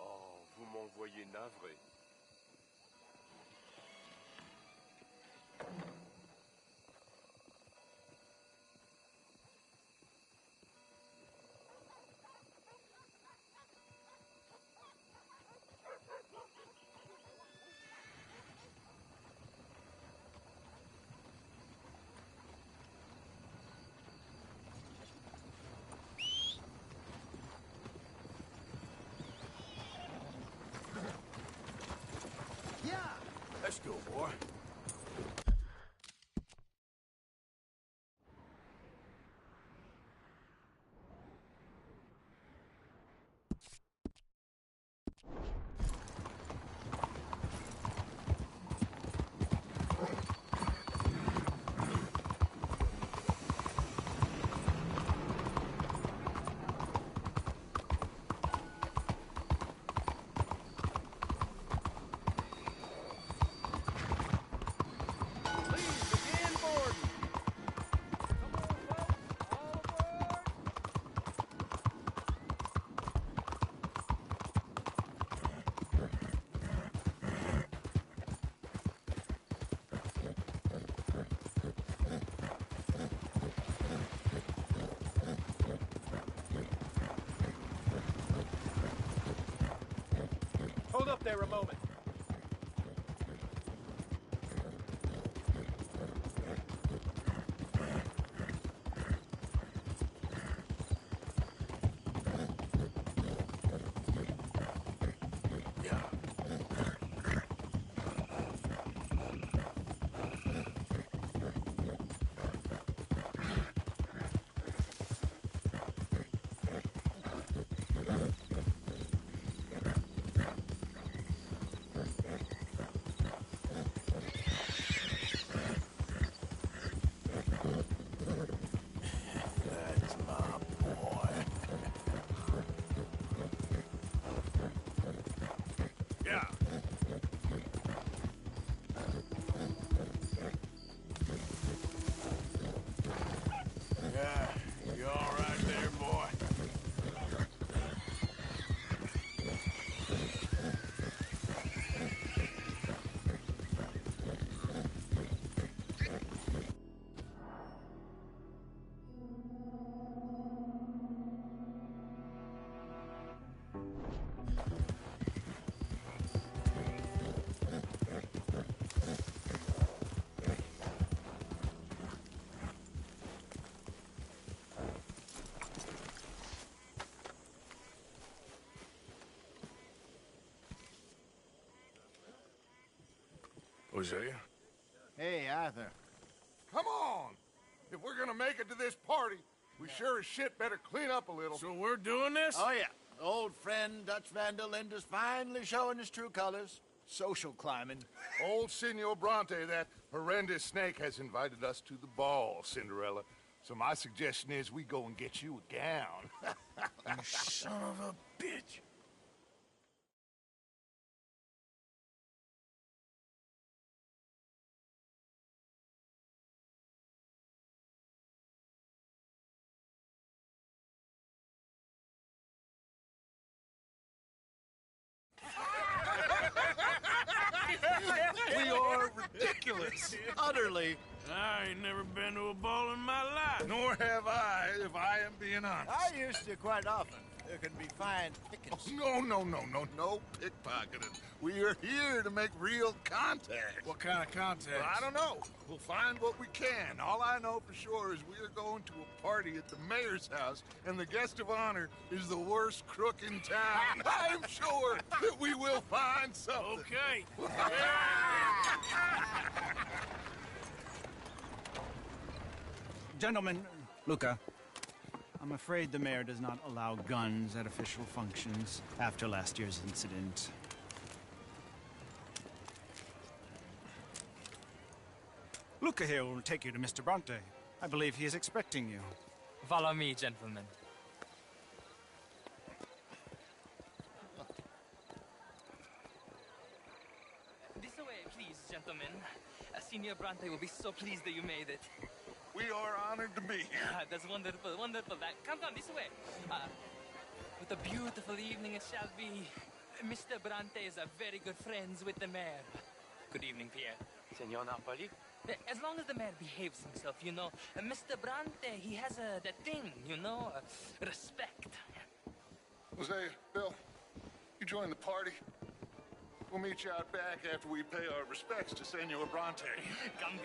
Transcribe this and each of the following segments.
Oh, vous m'envoyez navré. Let's go, boy. Hold up there a moment. That's my boy. Yeah. Yeah, you all right there, boy? Hosea? Hey, Arthur. Come on! If we're gonna make it to this party, we sure as shit better clean up a little. So we're doing this? Oh, yeah. Old friend Dutch Van der Linde is finally showing his true colors. Social climbing. Old Senor Bronte, that horrendous snake, has invited us to the ball, Cinderella. So my suggestion is we go and get you a gown. You son of a bitch. We are ridiculous. Utterly. I ain't never been to a ball in my life. Nor have I, if I am being honest. I used to quite often. There can be fine pickings. No pickpocketing. We are here to make real contact. What kind of contact? Well, I don't know. We'll find what we can. All I know for sure is we are going to a party at the mayor's house, and the guest of honor is the worst crook in town. I'm sure that we will find something. Okay. Gentlemen, Luca, I'm afraid the mayor does not allow guns at official functions after last year's incident. Luca here will take you to Mr. Bronte. I believe he is expecting you. Follow me, gentlemen. This way, please, gentlemen. Senior Bronte will be so pleased that you made it. We are honored to be here. That's wonderful, wonderful. Come this way. What a beautiful evening it shall be. Mr. Brante is a very good friends with the mayor. Good evening, Pierre. Senor Napoli? As long as the mayor behaves himself, you know. Mr. Brante, he has that thing, you know, respect. Jose, Bill, you join the party. We'll meet you out back after we pay our respects to Senor Bronte. Come.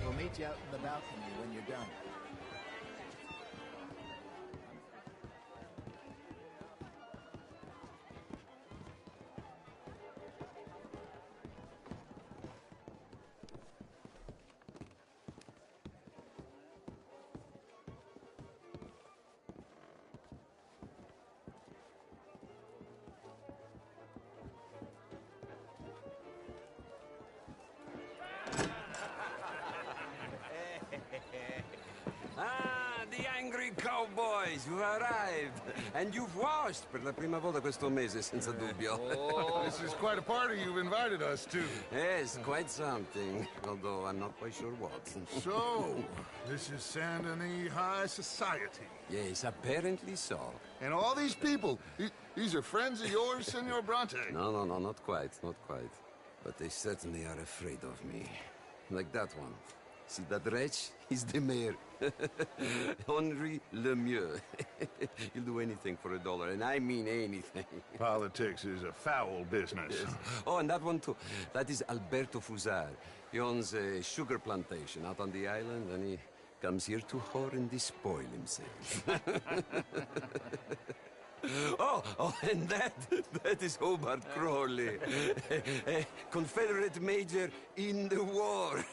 We'll meet you out in the balcony when you're done. Ah, the angry cowboys, you've arrived. And you've washed per la prima volta questo mese, senza dubbio. This is quite a party you've invited us to. Yes, quite something. Although I'm not quite sure what. So, this is Saint Denis High Society. Yes, apparently so. And all these people, these are friends of yours, Senor Bronte? No, not quite, not quite. But they certainly are afraid of me. Like that one. See that wretch? He's the mayor. Henri Lemieux. He'll do anything for $1, and I mean anything. Politics is a foul business. Yes. Oh, and that one too. That is Alberto Fusar. He owns a sugar plantation out on the island, and he comes here to whore and despoil himself. Oh, and that is Hobart Crawley, a Confederate major in the war.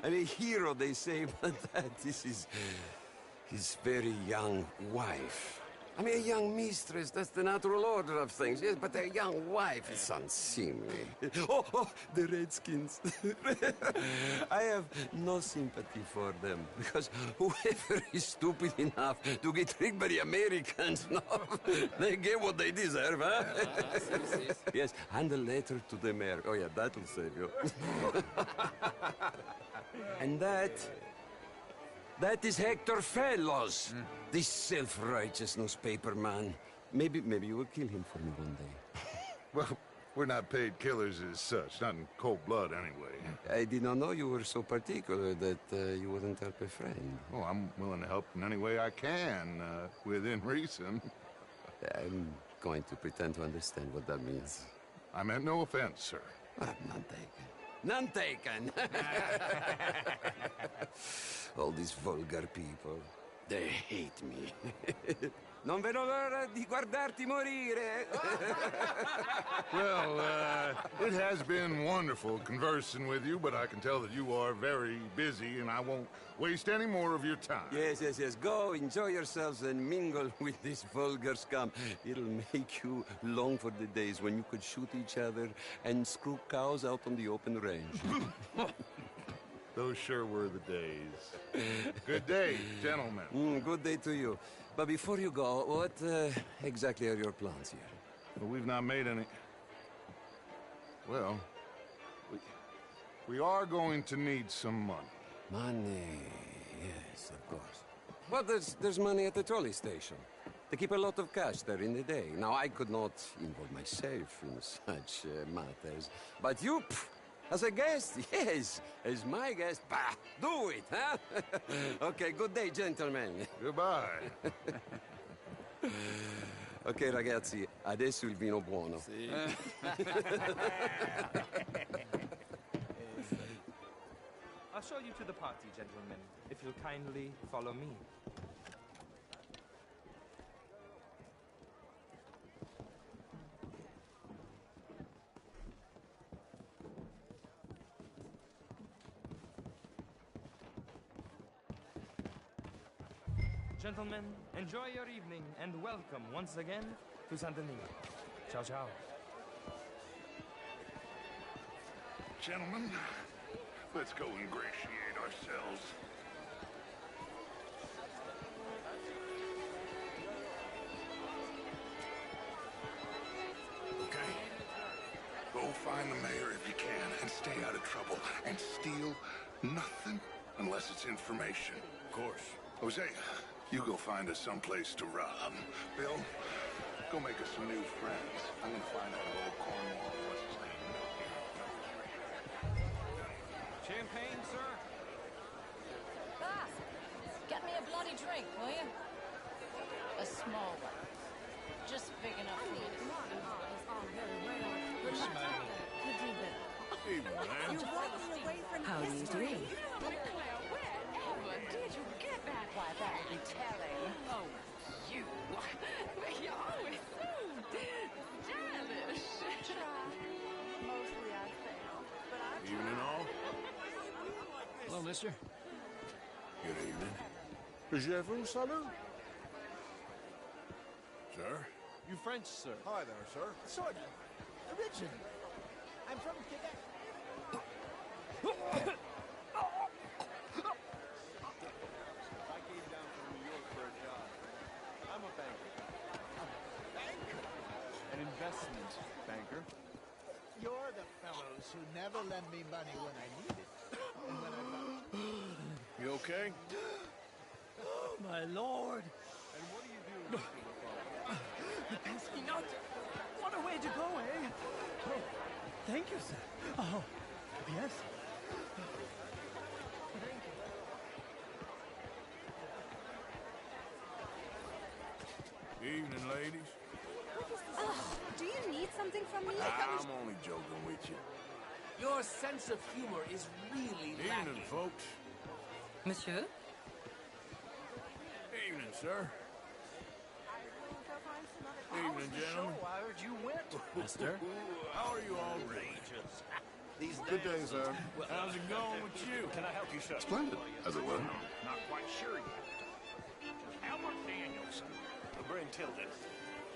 I mean, a hero, they say, but that is his very young wife. I mean, a young mistress, that's the natural order of things, yes, but a young wife is unseemly. Oh, the Redskins. I have no sympathy for them, because whoever is stupid enough to get tricked by the Americans, no, they get what they deserve, huh? Yes, and a letter to the mayor. Oh, yeah, that'll save you. And that is Hector Fellows, this self-righteous newspaper man. Maybe you will kill him for me one day. Well, we're not paid killers as such, not in cold blood anyway. I did not know you were so particular that you wouldn't help a friend. Oh, I'm willing to help in any way I can, within reason. I'm going to pretend to understand what that means. I meant no offense, sir. None taken. None taken! All these vulgar people, they hate me. Non vedo l'ora di guardarti morire. Well, it has been wonderful conversing with you, but I can tell that you are very busy, and I won't waste any more of your time. Yes. Go, enjoy yourselves, and mingle with this vulgar scum. It'll make you long for the days when you could shoot each other and screw cows out on the open range. Those sure were the days. Good day, gentlemen. Good day to you. But before you go, what exactly are your plans here? Well, we've not made any... Well, we are going to need some money. Money, yes, of course. But there's money at the trolley station. They keep a lot of cash there in the day. Now, I could not involve myself in such matters. But you, as a guest, yes, as my guest, bah, do it, huh? Okay, good day, gentlemen. Goodbye. Ok, ragazzi, adesso il vino buono. Sì. I'll show you to the party, gentlemen, if you'll kindly follow me. Gentlemen, enjoy your evening and welcome once again to Saint Denis. Ciao, ciao. Gentlemen, let's go ingratiate ourselves. Okay? Go find the mayor if you can and stay out of trouble. And steal nothing unless it's information. Of course. Jose, you go find us someplace to rob. Bill, go make us some new friends. I'm gonna find out how old Cornwall what's his name. Champagne, sir? Ah, get me a bloody drink, will you? A small one. Just big enough for you. Evening, man. How do you do? Wherever did you get that? Why, that would be telling. Oh, you. You're always so stylish. Mostly I fail, but I Evening, all. Hello, mister. Good evening. Je vous salue. Sir? You French, sir? Hi there, sir. Sort of. Originally. I'm from Quebec. I came down from New York for a job. I'm a banker. Banker. An investment banker. You're the fellows who never lend me money when I need it. And when I You okay? Oh, my lord. And what do you do, Mr. LaFarge? The Peskinot. What a way to go, eh? Oh, thank you, sir. Oh, yes. Evening, ladies. Do you need something from me? I'm only joking with you. Your sense of humor is really Evening, lacking. folks. Monsieur? Evening, sir. Evening, gentlemen. I heard you went. Mister? How are you all doing? Good day, sir. How's it going with you? Can I help you, sir? Splendid, as it were. Not quite sure yet. Albert Danielson. Bring Tilden.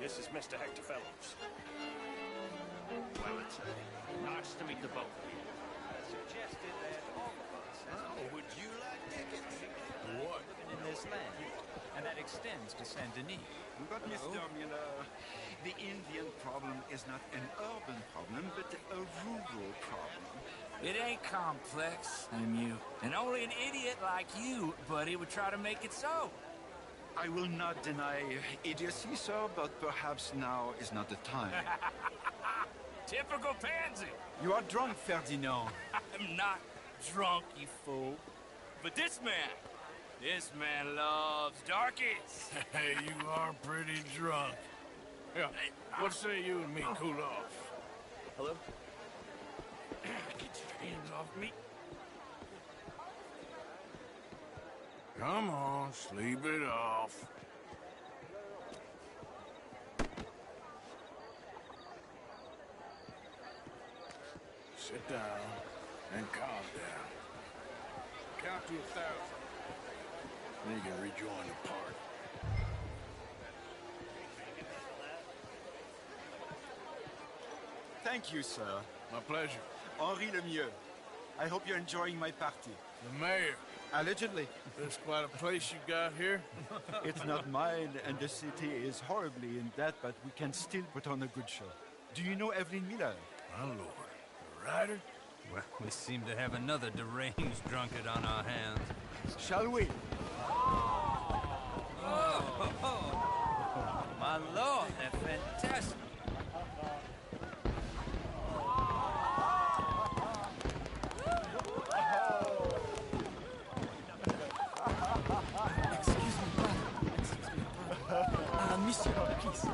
This is Mr. Hector Fellows. Well, it's nice to meet the both of you. I suggested that all of us, Would you like tickets? What? In this land. And that extends to Saint Denis. But, Mr. Miller, the Indian problem is not an urban problem, but a rural problem. It ain't complex, MU. And only an idiot like you, buddy, would try to make it so. I will not deny idiocy, sir, but perhaps now is not the time. Typical pansy. You are drunk, Ferdinand. I'm not drunk, you fool. But this man loves darkies. Hey, you are pretty drunk. Yeah, what say you and me cool off? Hello? Get your hands off me. Come on, sleep it off. Sit down and calm down. Count to 1,000. Then you can rejoin the party. Thank you, sir. My pleasure. Henri Lemieux. I hope you're enjoying my party. The mayor. Allegedly. This quite a place you got here? It's not mine, and the city is horribly in debt, but we can still put on a good show. Do you know Evelyn Miller? My lord. The writer? Well, we seem to have another deranged drunkard on our hands. Shall we? My lord, they're fantastic. Monsieur, please.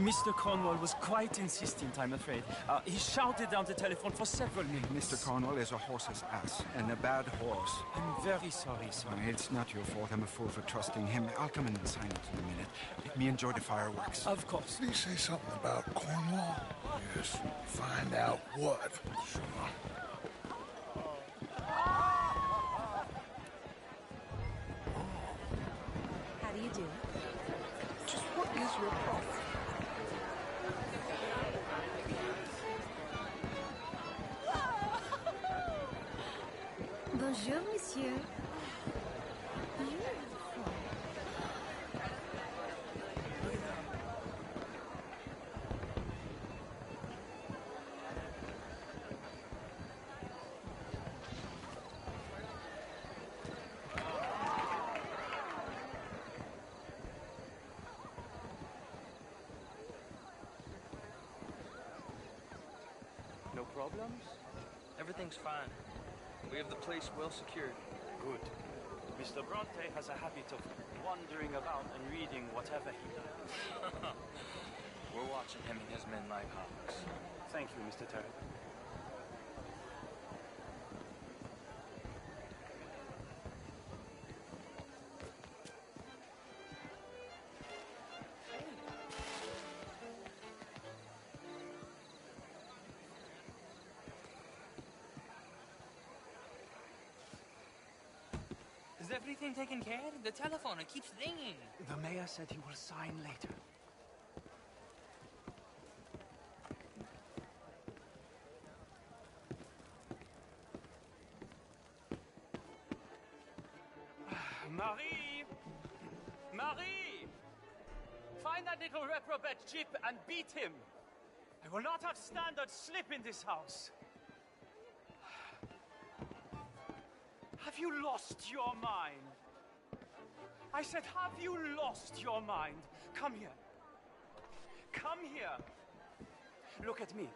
Mr. Cornwall was quite insistent, I'm afraid. He shouted down the telephone for several minutes. Mr. Cornwall is a horse's ass, and a bad horse. I'm very sorry, sir. It's not your fault. I'm a fool for trusting him. I'll come in and sign it in a minute. Let me enjoy the fireworks. Of course. Did he say something about Cornwall? Yes. Find out what. Sure. How do you do? Just what is your problem? Bonjour, monsieur. No problems? Everything's fine. We have the place well secured. Good. Mr. Bronte has a habit of wandering about and reading whatever he likes. We're watching him and his men like hawks. Thank you, Mr. Terry. Is everything taken care of? The telephone, it keeps ringing. The mayor said he will sign later. Marie! Marie! Find that little reprobate Jip and beat him. I will not have standard slip in this house. Have you lost your mind? I said, have you lost your mind? Come here. Come here. Look at me.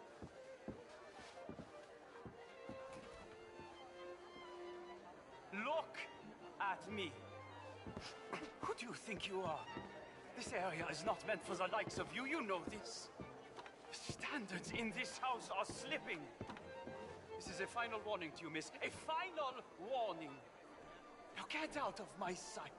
Look at me. Who do you think you are? This area is not meant for the likes of you. You know this. Standards in this house are slipping. This is a final warning to you, miss. A final warning. Now get out of my sight.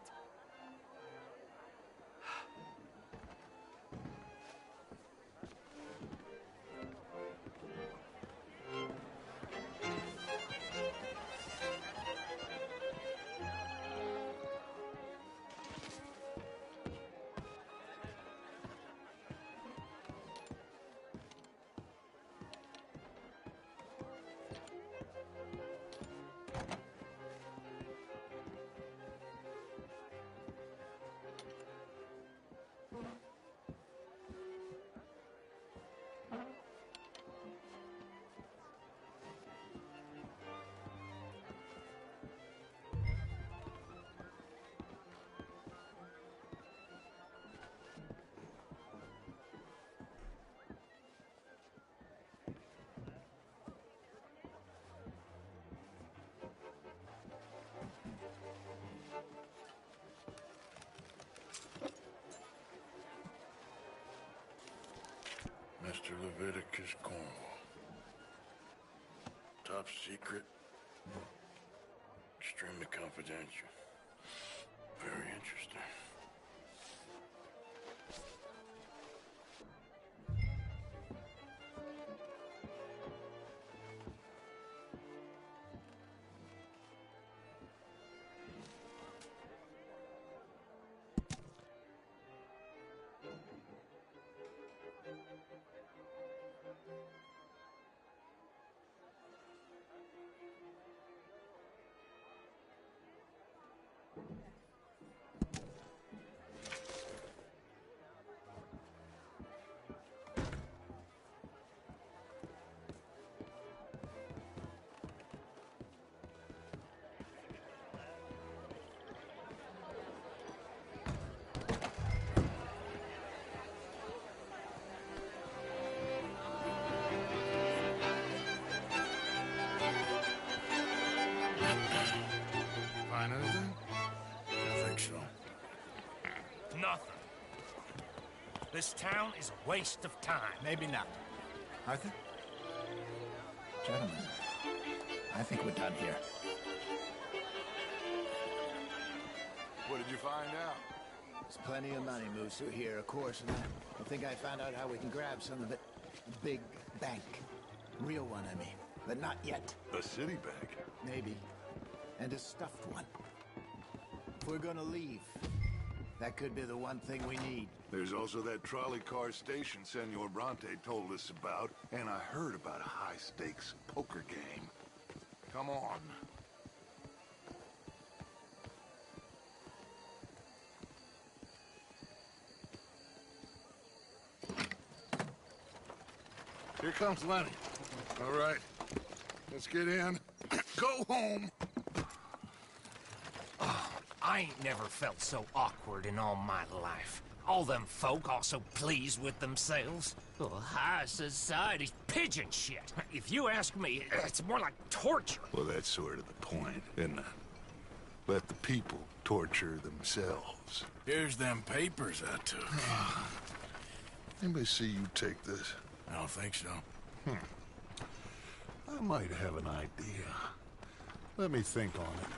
Mr. Leviticus Cornwall. Top secret. Extremely confidential. Very interesting. Find anything? I think so. Nothing. This town is a waste of time. Maybe not. Arthur? Gentlemen, I think we're done here. What did you find out? There's plenty of money moves through here, of course, and I think I found out how we can grab some of it. A big bank. Real one, I mean. But not yet. A city bank? Maybe. And a stuffed one. If we're gonna leave, that could be the one thing we need. There's also that trolley car station Senor Bronte told us about, and I heard about a high-stakes poker game. Come on. Here comes Lenny. All right, let's get in. Go home. I ain't never felt so awkward in all my life. All them folk all so pleased with themselves. Oh, high society's pigeon shit. If you ask me, it's more like torture. Well, that's sort of the point, isn't it? Let the people torture themselves. Here's them papers I took. Let me see you take this. I don't think so. I might have an idea. Let me think on it.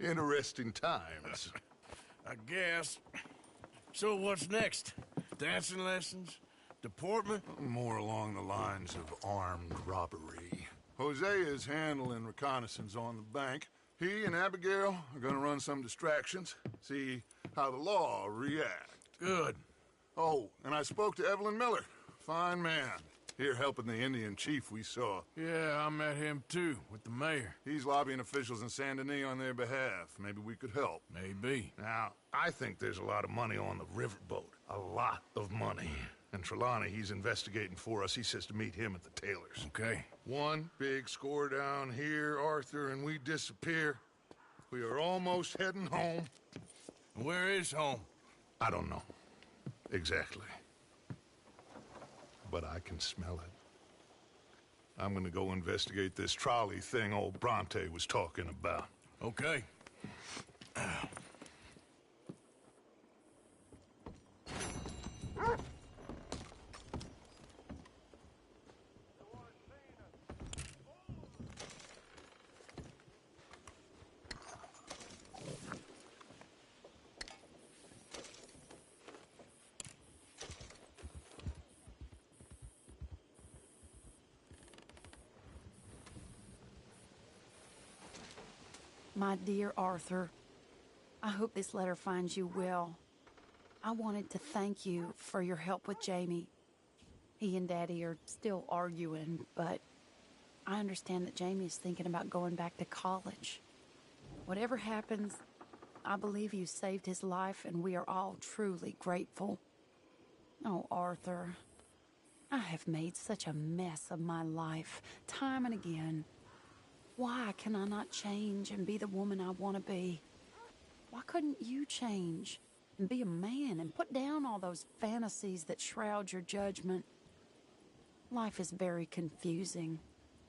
Interesting times. I guess. So what's next? Dancing lessons? Deportment? More along the lines of armed robbery. Hosea is handling reconnaissance on the bank. He and Abigail are gonna run some distractions, see how the law react. Good. Oh, and I spoke to Evelyn Miller. Fine man. Here helping the Indian chief we saw. Yeah, I met him too, with the mayor. He's lobbying officials in Saint Denis on their behalf. Maybe we could help. Maybe. Now, I think there's a lot of money on the riverboat. A lot of money. And Trelawney, he's investigating for us. He says to meet him at the Taylor's. Okay. One big score down here, Arthur, and we disappear. We are almost heading home. Where is home? I don't know. Exactly. But I can smell it. I'm gonna go investigate this trolley thing old Bronte was talking about. Okay. My dear Arthur, I hope this letter finds you well. I wanted to thank you for your help with Jamie. He and Daddy are still arguing, but I understand that Jamie is thinking about going back to college. Whatever happens, I believe you saved his life, and we are all truly grateful. Oh, Arthur, I have made such a mess of my life, time and again. Why can I not change and be the woman I want to be? Why couldn't you change and be a man and put down all those fantasies that shroud your judgment? Life is very confusing,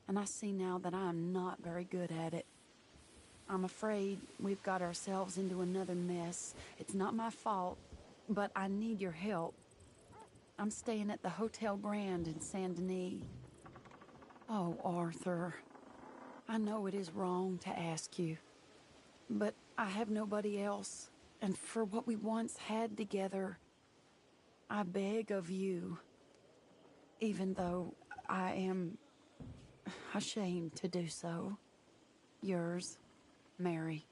and I see now that I am not very good at it. I'm afraid we've got ourselves into another mess. It's not my fault, but I need your help. I'm staying at the Hotel Grand in Saint Denis. Oh, Arthur, I know it is wrong to ask you, but I have nobody else, and for what we once had together, I beg of you, even though I am ashamed to do so. Yours, Mary.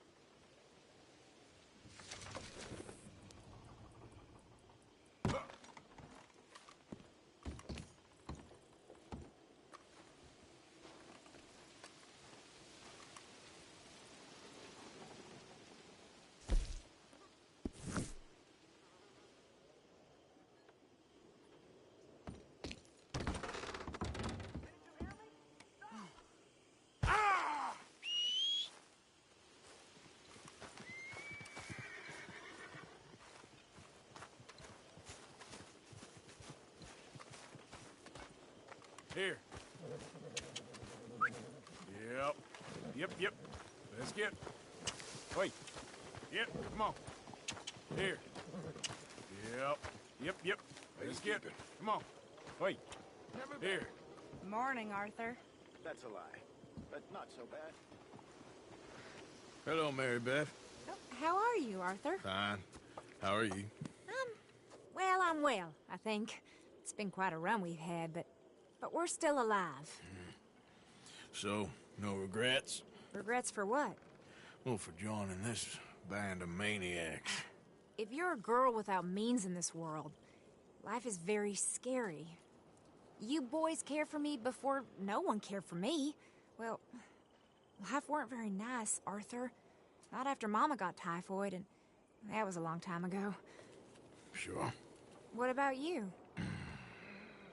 Here. Yep. Let's get. Wait. Yep, come on. Here. Yep. Let's get. Come on. Wait. Here. Morning, Arthur. That's a lie, but not so bad. Hello, Mary Beth. Oh, how are you, Arthur? Fine. How are you? Well, I'm well, I think. It's been quite a run we've had, but we're still alive. So, no regrets? Regrets for what? Well, for joining this band of maniacs. If you're a girl without means in this world, life is very scary. You boys cared for me before no one cared for me. Well, life weren't very nice, Arthur. Not after Mama got typhoid, and that was a long time ago. Sure. What about you?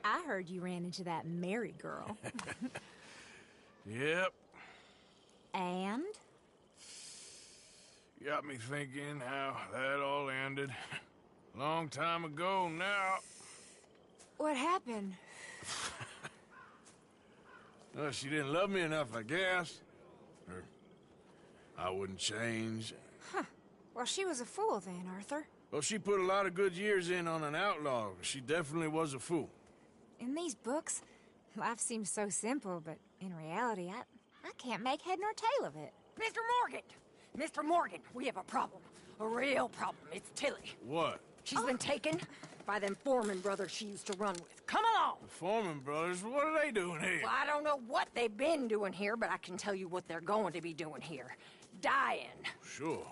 I heard you ran into that Mary girl. Yep. And? Got me thinking how that all ended. Long time ago now. What happened? Well, she didn't love me enough, I guess. Or I wouldn't change. Huh. Well, she was a fool then, Arthur. Well, she put a lot of good years in on an outlaw. She definitely was a fool. In these books, life seems so simple, but in reality, I can't make head nor tail of it. Mr. Morgan! Mr. Morgan, we have a problem. A real problem. It's Tilly. What? She's been taken by them Foreman brothers she used to run with. Come along! The Foreman brothers? What are they doing here? Well, I don't know what they've been doing here, but I can tell you what they're going to be doing here. Dying. Sure.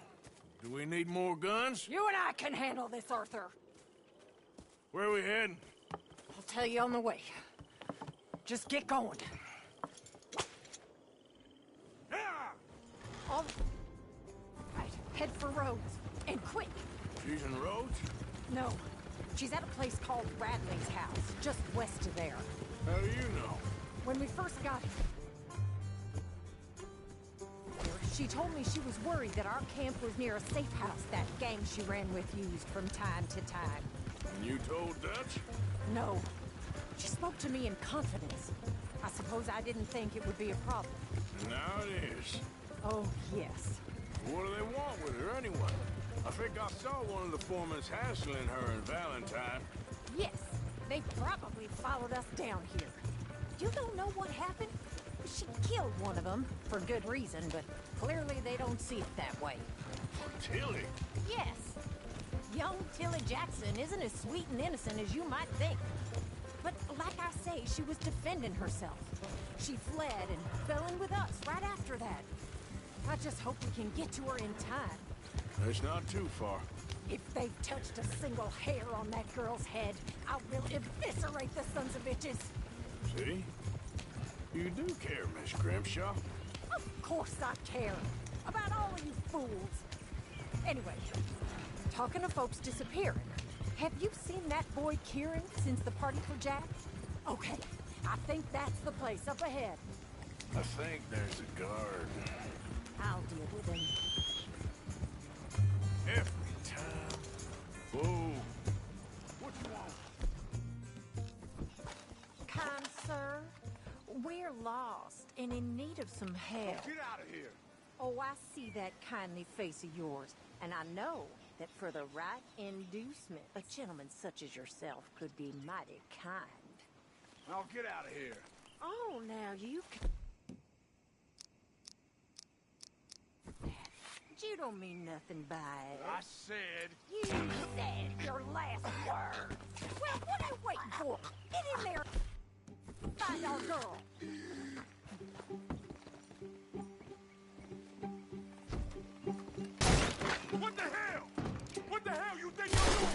Do we need more guns? You and I can handle this, Arthur. Where are we heading? I'll tell you on the way. Just get going. All right, head for Rhodes. And quick. She's in Rhodes? No. She's at a place called Radley's house, just west of there. How do you know? When we first got here, she told me she was worried that our camp was near a safe house that gang she ran with used from time to time. And you told Dutch? No. She spoke to me in confidence. I suppose I didn't think it would be a problem. Now it is. Oh, yes. What do they want with her anyway? I think I saw one of the foremans hassling her and Valentine. Yes. They probably followed us down here. You don't know what happened? She killed one of them, for good reason, but clearly they don't see it that way. Tilly? Yes. Young Tilly Jackson isn't as sweet and innocent as you might think. But like I say, she was defending herself. She fled and fell in with us right after that. I just hope we can get to her in time. It's not too far. If they've touched a single hair on that girl's head, I will eviscerate the sons of bitches. See? You do care, Miss Grimshaw. Of course I care. About all of you fools. Anyway, talking of folks disappearing, have you seen that boy Kieran since the party for Jack? Okay, I think that's the place up ahead. I think there's a guard. I'll deal with him. Every time. Whoa. What you want? Kind sir, we're lost and in need of some help. Get out of here. Oh, I see that kindly face of yours, and I know that for the right inducement, a gentleman such as yourself could be mighty kind. Now get out of here. Oh, now you can... You don't mean nothing by it. I said... You said your last word. Well, what are you waiting for? Get in there. Find our girl. What the hell? What the hell you think you're doing?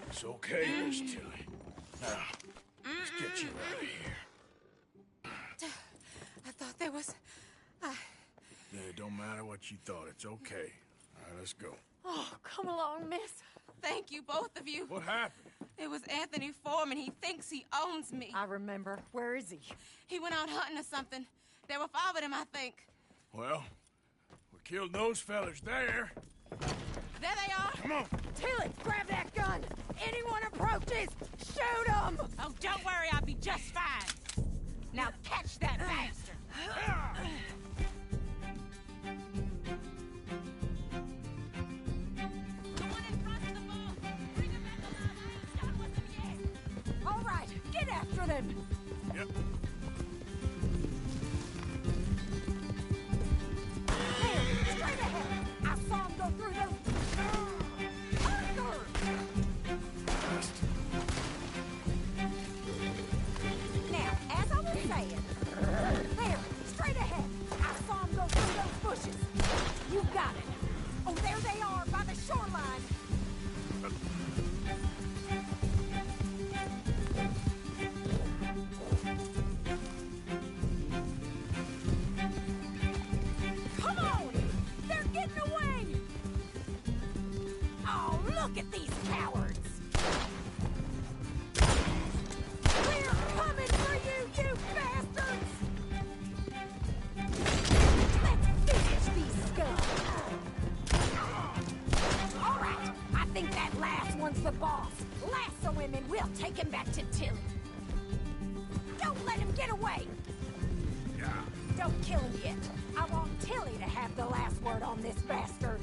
It's okay, Miss Tilly. Now, let's get you out of here. I thought there was... Yeah, it don't matter what you thought. It's okay. All right, let's go. Oh, come along, miss. Thank you, both of you. What happened? It was Anthony Foreman. He thinks he owns me. I remember. Where is he? He went out hunting or something. There were 5 of them, I think. Well, we killed those fellas there. There they are. Come on. Tilly, grab that gun. Anyone approaches, shoot them. Oh, don't worry. I'll be just fine. Now catch that bastard. All right, get after them. Yep. There, straight ahead. I saw him go through those... Arthur! Look at these cowards! We're coming for you, you bastards! Let's finish these scum! All right, I think that last one's the boss. Lasso him and we'll take him back to Tilly. Don't let him get away! Don't kill him yet. I want Tilly to have the last word on this bastard.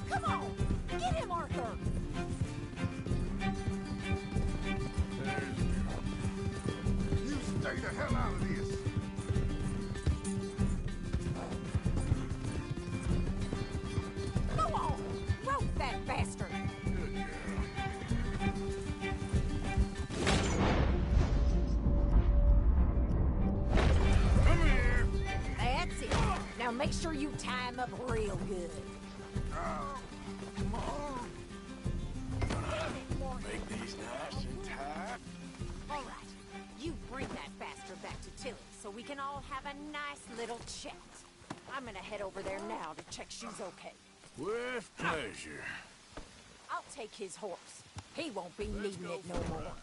Come on! Get him, Arthur! You stay the hell out of this! Go on! Rope that bastard! Come here! That's it. Now make sure you tie him up real good. Make these nice and tight. All right. You bring that bastard back to Tilly so we can all have a nice little chat. I'm gonna head over there now to check she's okay. With pleasure. I'll take his horse. He won't be needing it no more.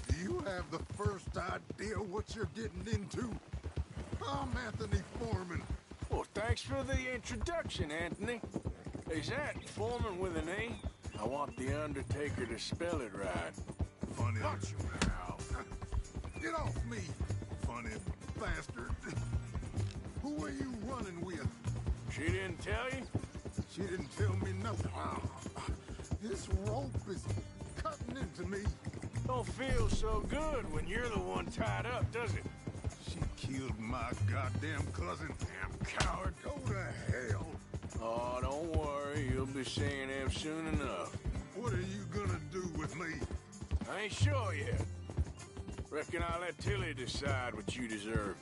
Do you have the first idea what you're getting into? I'm Anthony Foreman. Well, thanks for the introduction, Anthony. Is that Foreman with an E? I want the Undertaker to spell it right. Funny. Watch your mouth. Get off me, funny bastard. Who are you running with? She didn't tell you? She didn't tell me nothing. This rope is cutting into me. Don't feel so good when you're the one tied up, does it? She killed my goddamn cousin. Damn coward. Go to hell. Oh, don't worry. You'll be seeing him soon enough. What are you gonna do with me? I ain't sure yet. Reckon I'll let Tilly decide what you deserve.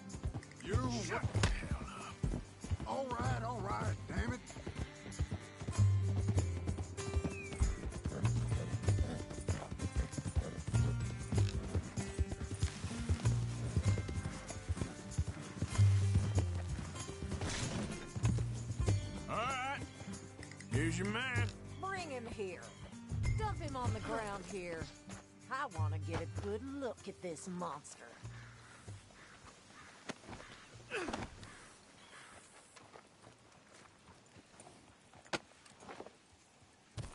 You... Shut the hell up. All right, damn it. All right. Here's your man. Bring him here. Dump him on the ground here. I want to get a good look at this monster.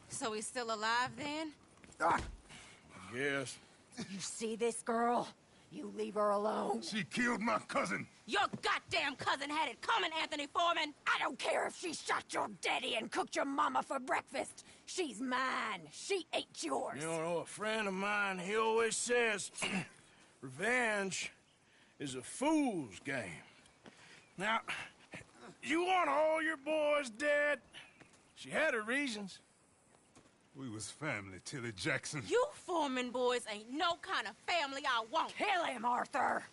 So he's still alive then? Yes. You see this girl? You leave her alone. She killed my cousin. Your goddamn cousin had it coming, Anthony Foreman! I don't care if she shot your daddy and cooked your mama for breakfast. She's mine. She ate yours. You know, a friend of mine, he always says, revenge is a fool's game. Now, you want all your boys dead? She had her reasons. We was family, Tilly Jackson. You Foreman boys ain't no kind of family I want. Kill him, Arthur!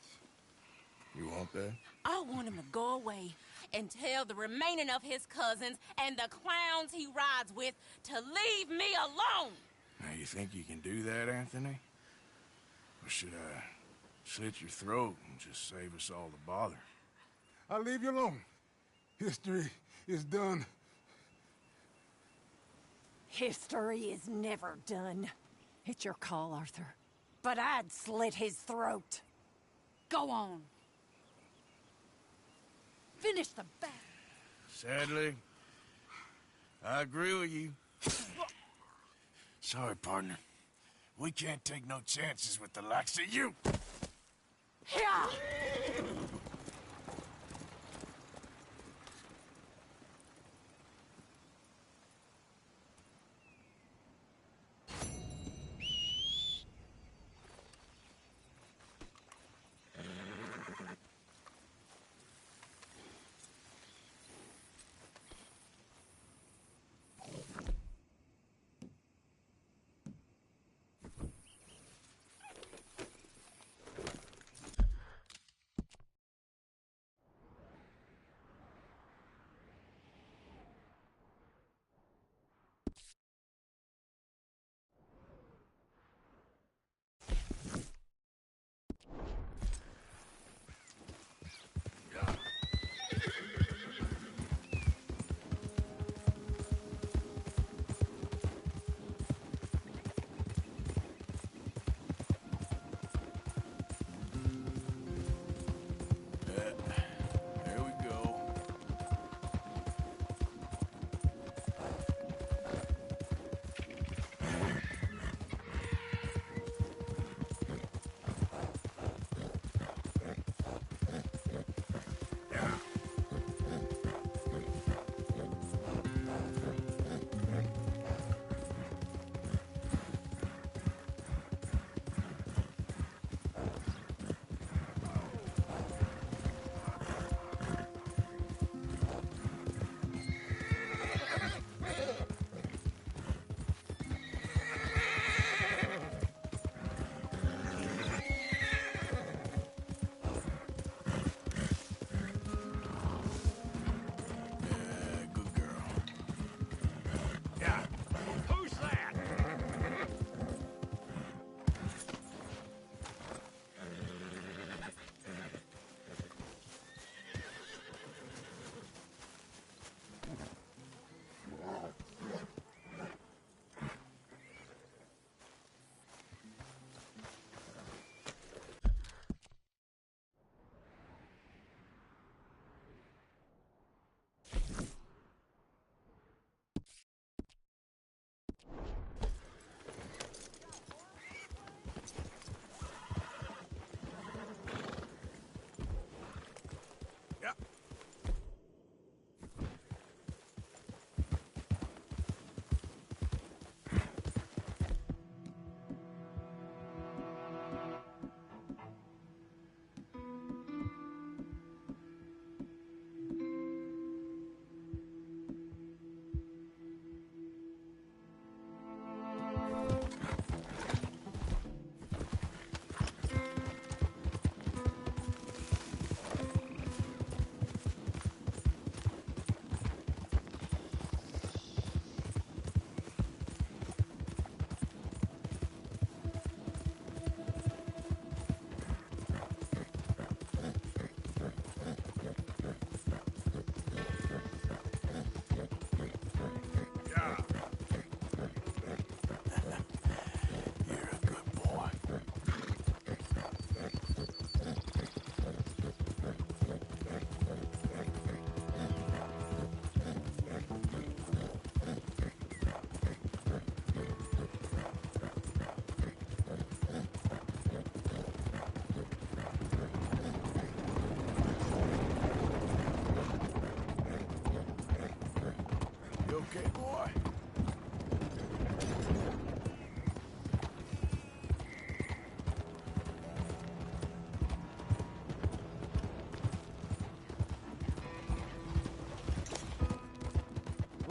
You want that? I want him to go away and tell the remaining of his cousins and the clowns he rides with to leave me alone. Now, you think you can do that, Anthony? Or should I slit your throat and just save us all the bother? I'll leave you alone. History is done. History is never done. It's your call, Arthur. But I'd slit his throat. Go on. Finish the bat. Sadly, I agree with you. Sorry, partner. We can't take no chances with the likes of you. Yeah!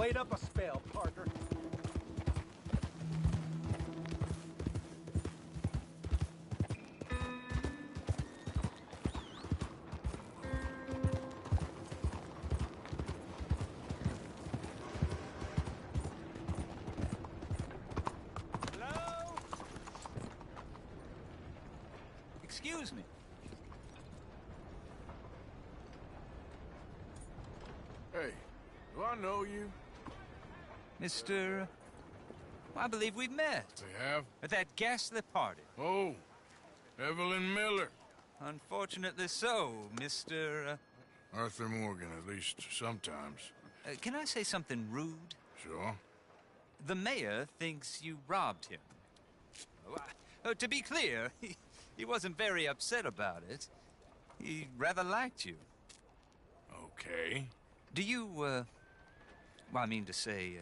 Wait up a spell, Parker. Hello? Excuse me. Hey, do I know you? Mr. I believe we've met. We have? At that ghastly party. Oh, Evelyn Miller. Unfortunately so, Mr. Arthur Morgan, at least sometimes. Can I say something rude? Sure. The mayor thinks you robbed him. To be clear, he wasn't very upset about it. He rather liked you. Okay. Do you, well, I mean to say,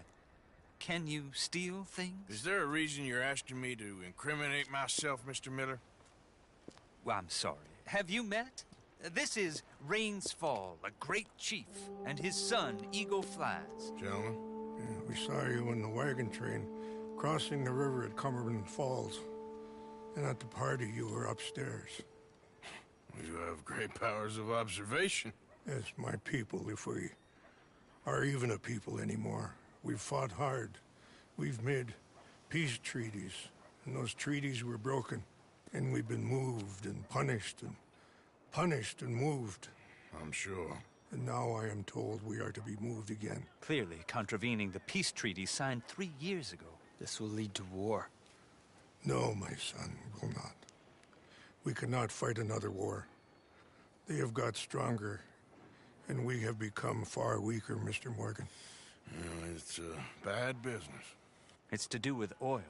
can you steal things? Is there a reason you're asking me to incriminate myself, Mr. Miller? Well, I'm sorry. Have you met? This is Rains Fall, a great chief, and his son, Eagle Flies. Gentlemen? Yeah, we saw you in the wagon train crossing the river at Cumberland Falls. And at the party, you were upstairs. You have great powers of observation. Yes, my people, if we are even a people anymore. We've fought hard. We've made peace treaties, and those treaties were broken. And we've been moved and punished and moved. I'm sure. And now I am told we are to be moved again. Clearly contravening the peace treaty signed 3 years ago. This will lead to war. No, my son, will not. We cannot fight another war. They have got stronger, and we have become far weaker, Mr. Morgan. Well, it's bad business. It's to do with oil.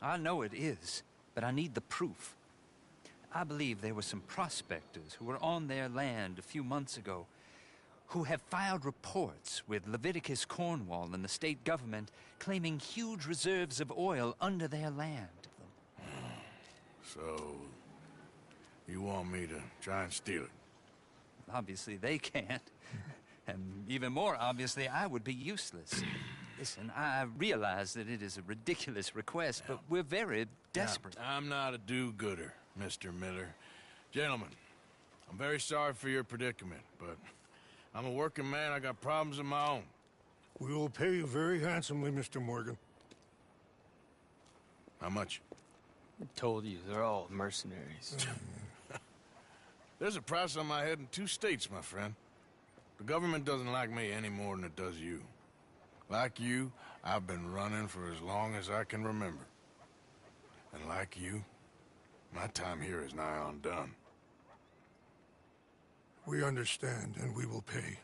I know it is, but I need the proof. I believe there were some prospectors who were on their land a few months ago who have filed reports with Leviticus Cornwall and the state government claiming huge reserves of oil under their land. So, you want me to try and steal it? Obviously they can't. And even more obviously, I would be useless. Listen, I realize that it is a ridiculous request, but we're very desperate. Now, I'm not a do-gooder, Mr. Miller. Gentlemen, I'm very sorry for your predicament, but I'm a working man. I got problems of my own. We will pay you very handsomely, Mr. Morgan. How much? I told you, they're all mercenaries. There's a price on my head in 2 states, my friend. The government doesn't like me any more than it does you. Like you, I've been running for as long as I can remember. And like you, my time here is nigh on done. We understand, and we will pay.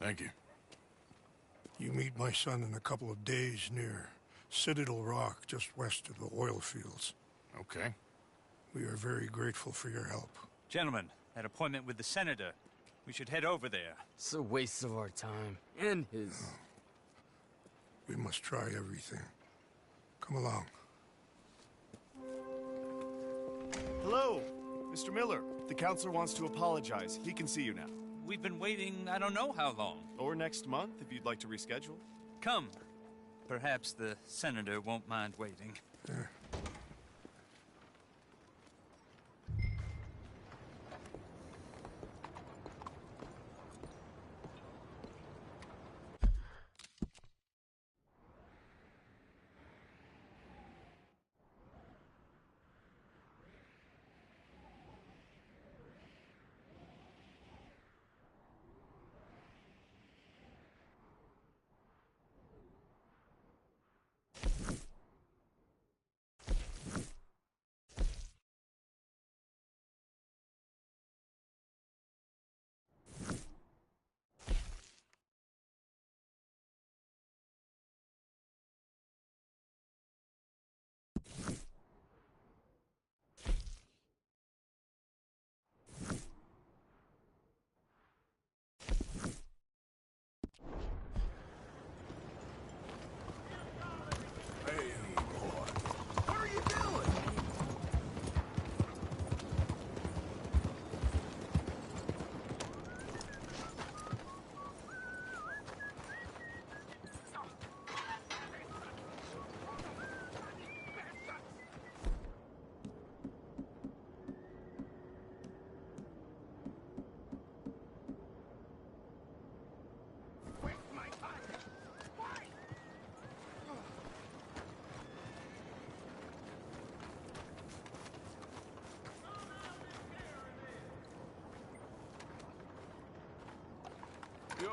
Thank you. You meet my son in a couple of days near Citadel Rock, just west of the oil fields. Okay. We are very grateful for your help. Gentlemen, that appointment with the senator. We should head over there. It's a waste of our time. And his. We must try everything. Come along. Hello, Mr. Miller. The counselor wants to apologize. He can see you now. We've been waiting I don't know how long. Or next month, if you'd like to reschedule. Come. Perhaps the senator won't mind waiting. Yeah.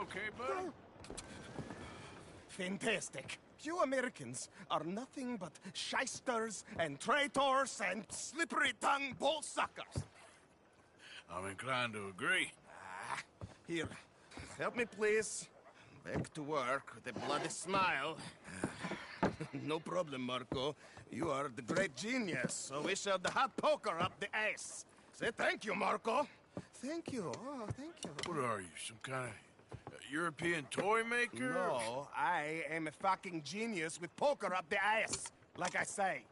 okay, buddy? Fantastic. You Americans are nothing but shysters and traitors and slippery-tongued bull suckers. I'm inclined to agree. Here, help me, please. Back to work with a bloody smile. No problem, Marco. You are the great genius, so we shall the hot poker up the ass. Say thank you, Marco. Thank you. Oh, thank you. What are you, some kind of European toy maker? No, I am a fucking genius with poker up the ass, like I say.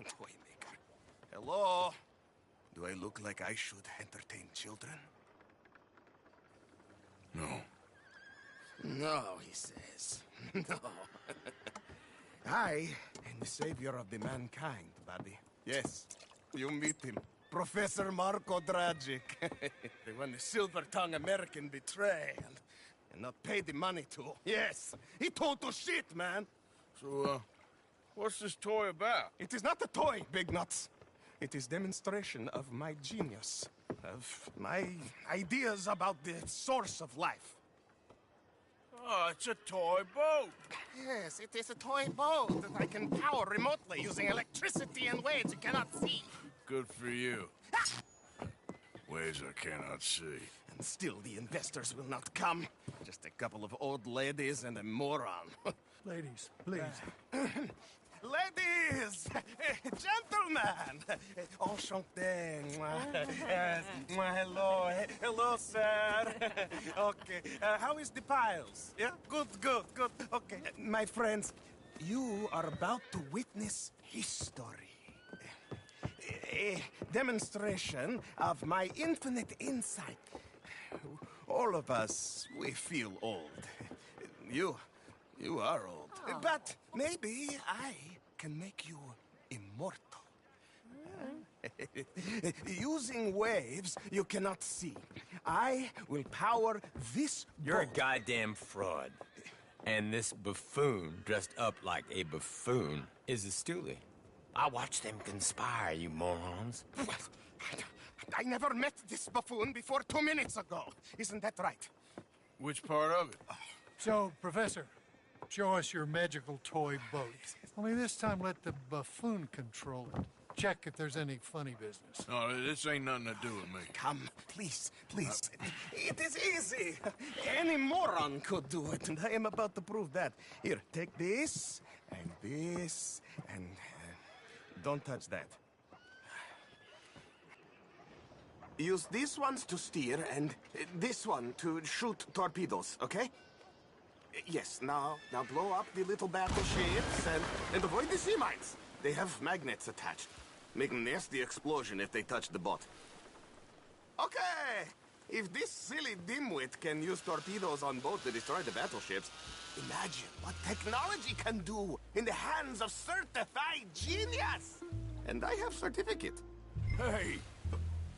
Toy maker. Hello? Do I look like I should entertain children? No. No, he says. No. I am the savior of the mankind, buddy. Yes, you meet him. Professor Marco Dragic. The one the silver-tongued American betray and not pay the money to. Yes, he total shit, man. So, what's this toy about? It is not a toy, Big Nuts. It is demonstration of my genius, of my ideas about the source of life. Oh, it's a toy boat. Yes, it is a toy boat that I can power remotely using electricity in ways you cannot see. Good for you. Ways I cannot see. And still the investors will not come. Just a couple of old ladies and a moron. Ladies, please. Ladies! Gentlemen! Enchanté. Hello. Hello, sir. Okay. How is the piles? Yeah? Good. Okay. My friends, you are about to witness history. A demonstration of my infinite insight. All of us, we feel old. You are old. But maybe I can make you immortal. Using waves you cannot see, I will power this You're a boat. goddamn fraud. And this buffoon, dressed up like a buffoon, is a stoolie. I watched them conspire, you morons. I never met this buffoon before 2 minutes ago. Isn't that right? Which part of it? So, Professor, show us your magical toy boat. Only this time let the buffoon control it. Check if there's any funny business. No, this ain't nothing to do with me. Come, please. It is easy. Any moron could do it, and I am about to prove that. Here, take this, and don't touch that. Use these ones to steer, and this one to shoot torpedoes, okay? Yes, now blow up the little battleships, and avoid the sea mines. They have magnets attached. Make a nasty explosion if they touch the boat. Okay! If this silly dimwit can use torpedoes on boat to destroy the battleships, imagine what technology can do in the hands of certified genius! And I have certificate. Hey,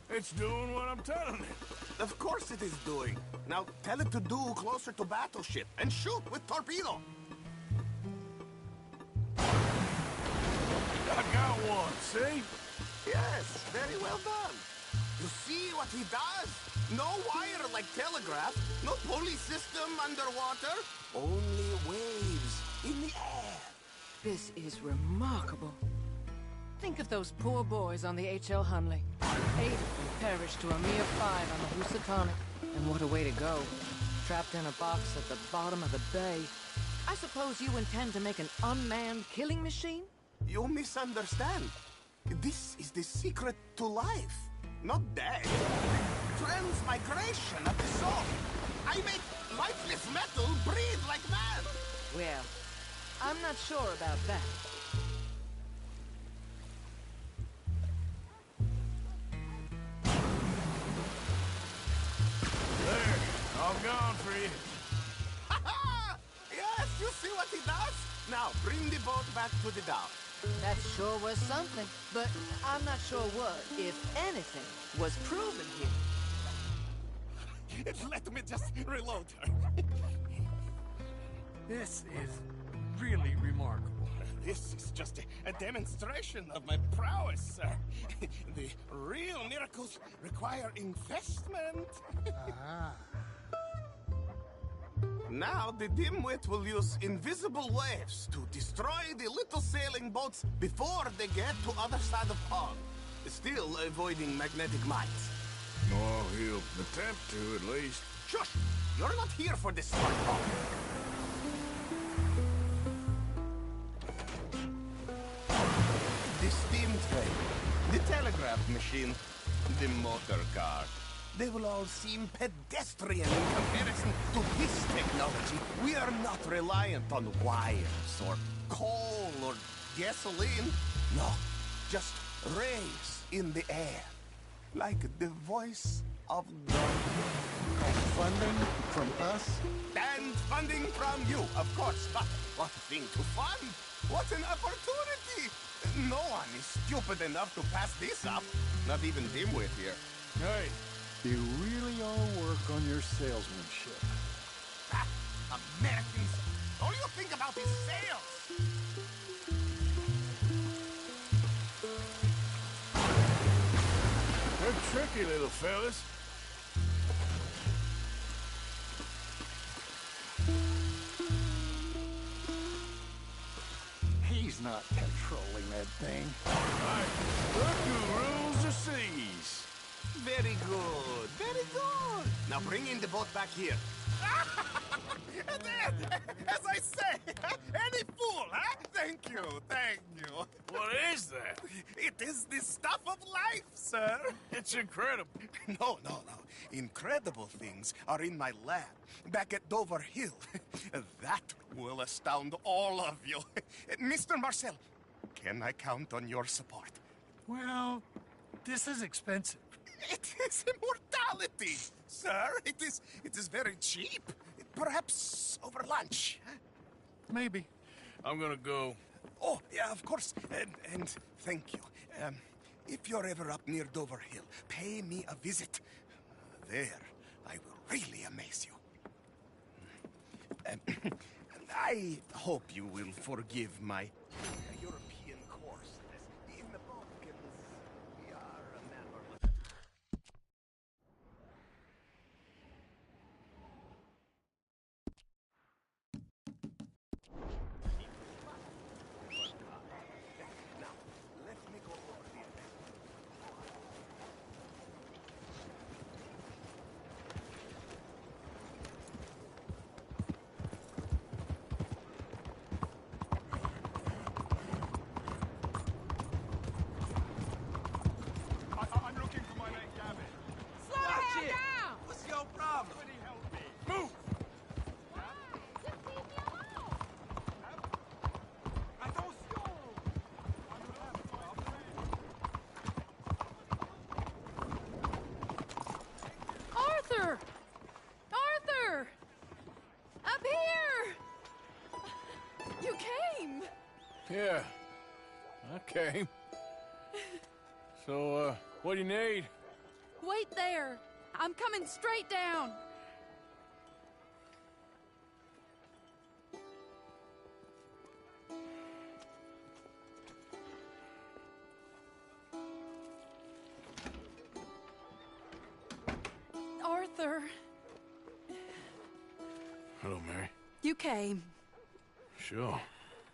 it's doing what I'm telling it. Of course it is doing. Now tell it to do closer to battleship and shoot with torpedo. I got one, see? Yes, very well done. You see what he does? No wire like telegraph, no pulley system underwater, only waves in the air. This is remarkable. Think of those poor boys on the H.L. Hunley. 8 of them perished to a mere 5 on the Housatonic. And what a way to go. Trapped in a box at the bottom of the bay. I suppose you intend to make an unmanned killing machine? You misunderstand. This is the secret to life, not death. Transmigration of the soul. I make lifeless metal breathe like man. Well, I'm not sure about that. There, all gone for you. Yes, you see what he does? Now, bring the boat back to the dock. That sure was something, but I'm not sure what, if anything, was proven here. Let me just reload her. This is really remarkable. This is just a demonstration of my prowess, sir. The real miracles require investment. Now the dimwit will use invisible waves to destroy the little sailing boats before they get to other side of pond. Still avoiding magnetic mines. Oh, he'll attempt to, at least. Shush! You're not here for this smart talk. The steam train, the telegraph machine, the motor car. They will all seem pedestrian in comparison to this technology. We are not reliant on wires or coal or gasoline. No, just rays in the air. Like the voice of God. Funding from us? And funding from you, of course. But what a thing to fund! What an opportunity! No one is stupid enough to pass this up. Not even Dimwit here. Hey, You really all work on your salesmanship. Ah, Americans! All you think about is sales! they're tricky little fellas. He's not controlling that thing. Look who rules the seas. Very good, very good. Now bring in the boat back here. And then, as I say, any fool, huh? Thank you, thank you. What is that? It is the stuff of life, sir. It's incredible. No. Incredible things are in my lab, back at Dover Hill. That will astound all of you. Mr. Marcel, can I count on your support? Well, this is expensive. It is immortality, sir. It is very cheap. Perhaps over lunch. Maybe. I'm gonna go. Oh, yeah, of course. And thank you. If you're ever up near Dover Hill, pay me a visit. There, I will really amaze you. I hope you will forgive my European coarseness. In the Balkans, we are a mannerless. Now, let me go over the event. I'm looking for my mate, Gavin. Slow him down! What's your problem? Somebody help me. Move! Arthur! Arthur! Up here! You came! Yeah, I came. So, what do you need? Wait there! I'm coming straight down! Arthur, Hello, Mary. you came. Sure.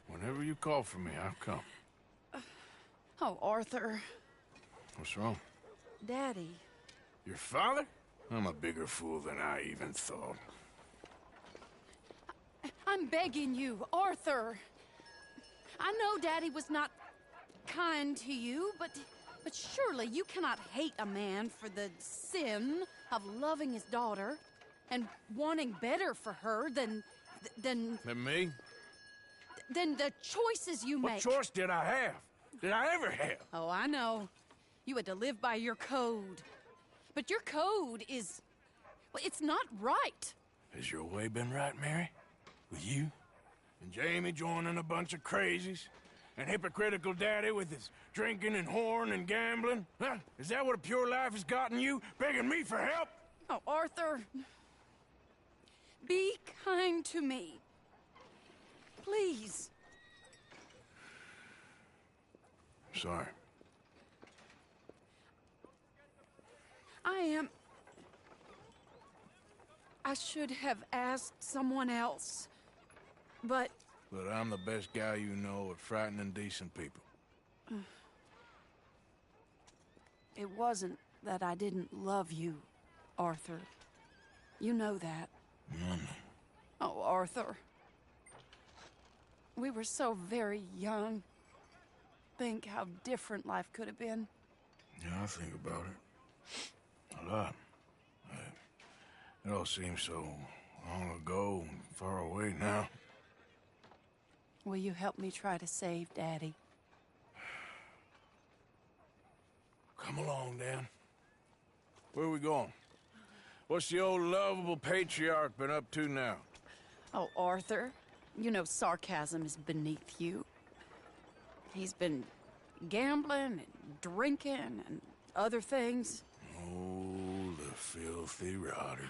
Whenever you call for me, I'll come. Oh, Arthur. What's wrong? Daddy. Your father? I'm a bigger fool than I even thought. I'm begging you, Arthur. I know Daddy was not kind to you, but surely you cannot hate a man for the sin of loving his daughter and wanting better for her than Than me? than the choices you What make. choice did I have? Did I ever have? Oh, I know. You had to live by your code. But your code is... well, it's not right. Has your way been right, Mary? With you? And Jamie joining a bunch of crazies? And hypocritical daddy with his drinking and whoring and gambling? Huh? Is that what a pure life has gotten you? Begging me for help? Oh, Arthur. Be kind to me. Please. Sorry. I should have asked someone else. But I'm the best guy you know at frightening decent people. it wasn't that I didn't love you, Arthur. You know that. Oh, Arthur. We were so very young. Think how different life could have been. Yeah, I think about it. A lot. It all seems so long ago and far away now. Will you help me try to save Daddy? Come along, Dan. Where are we going? What's the old lovable patriarch been up to now? Oh, Arthur, you know sarcasm is beneath you. He's been gambling and drinking and other things. Oh, the filthy rotter.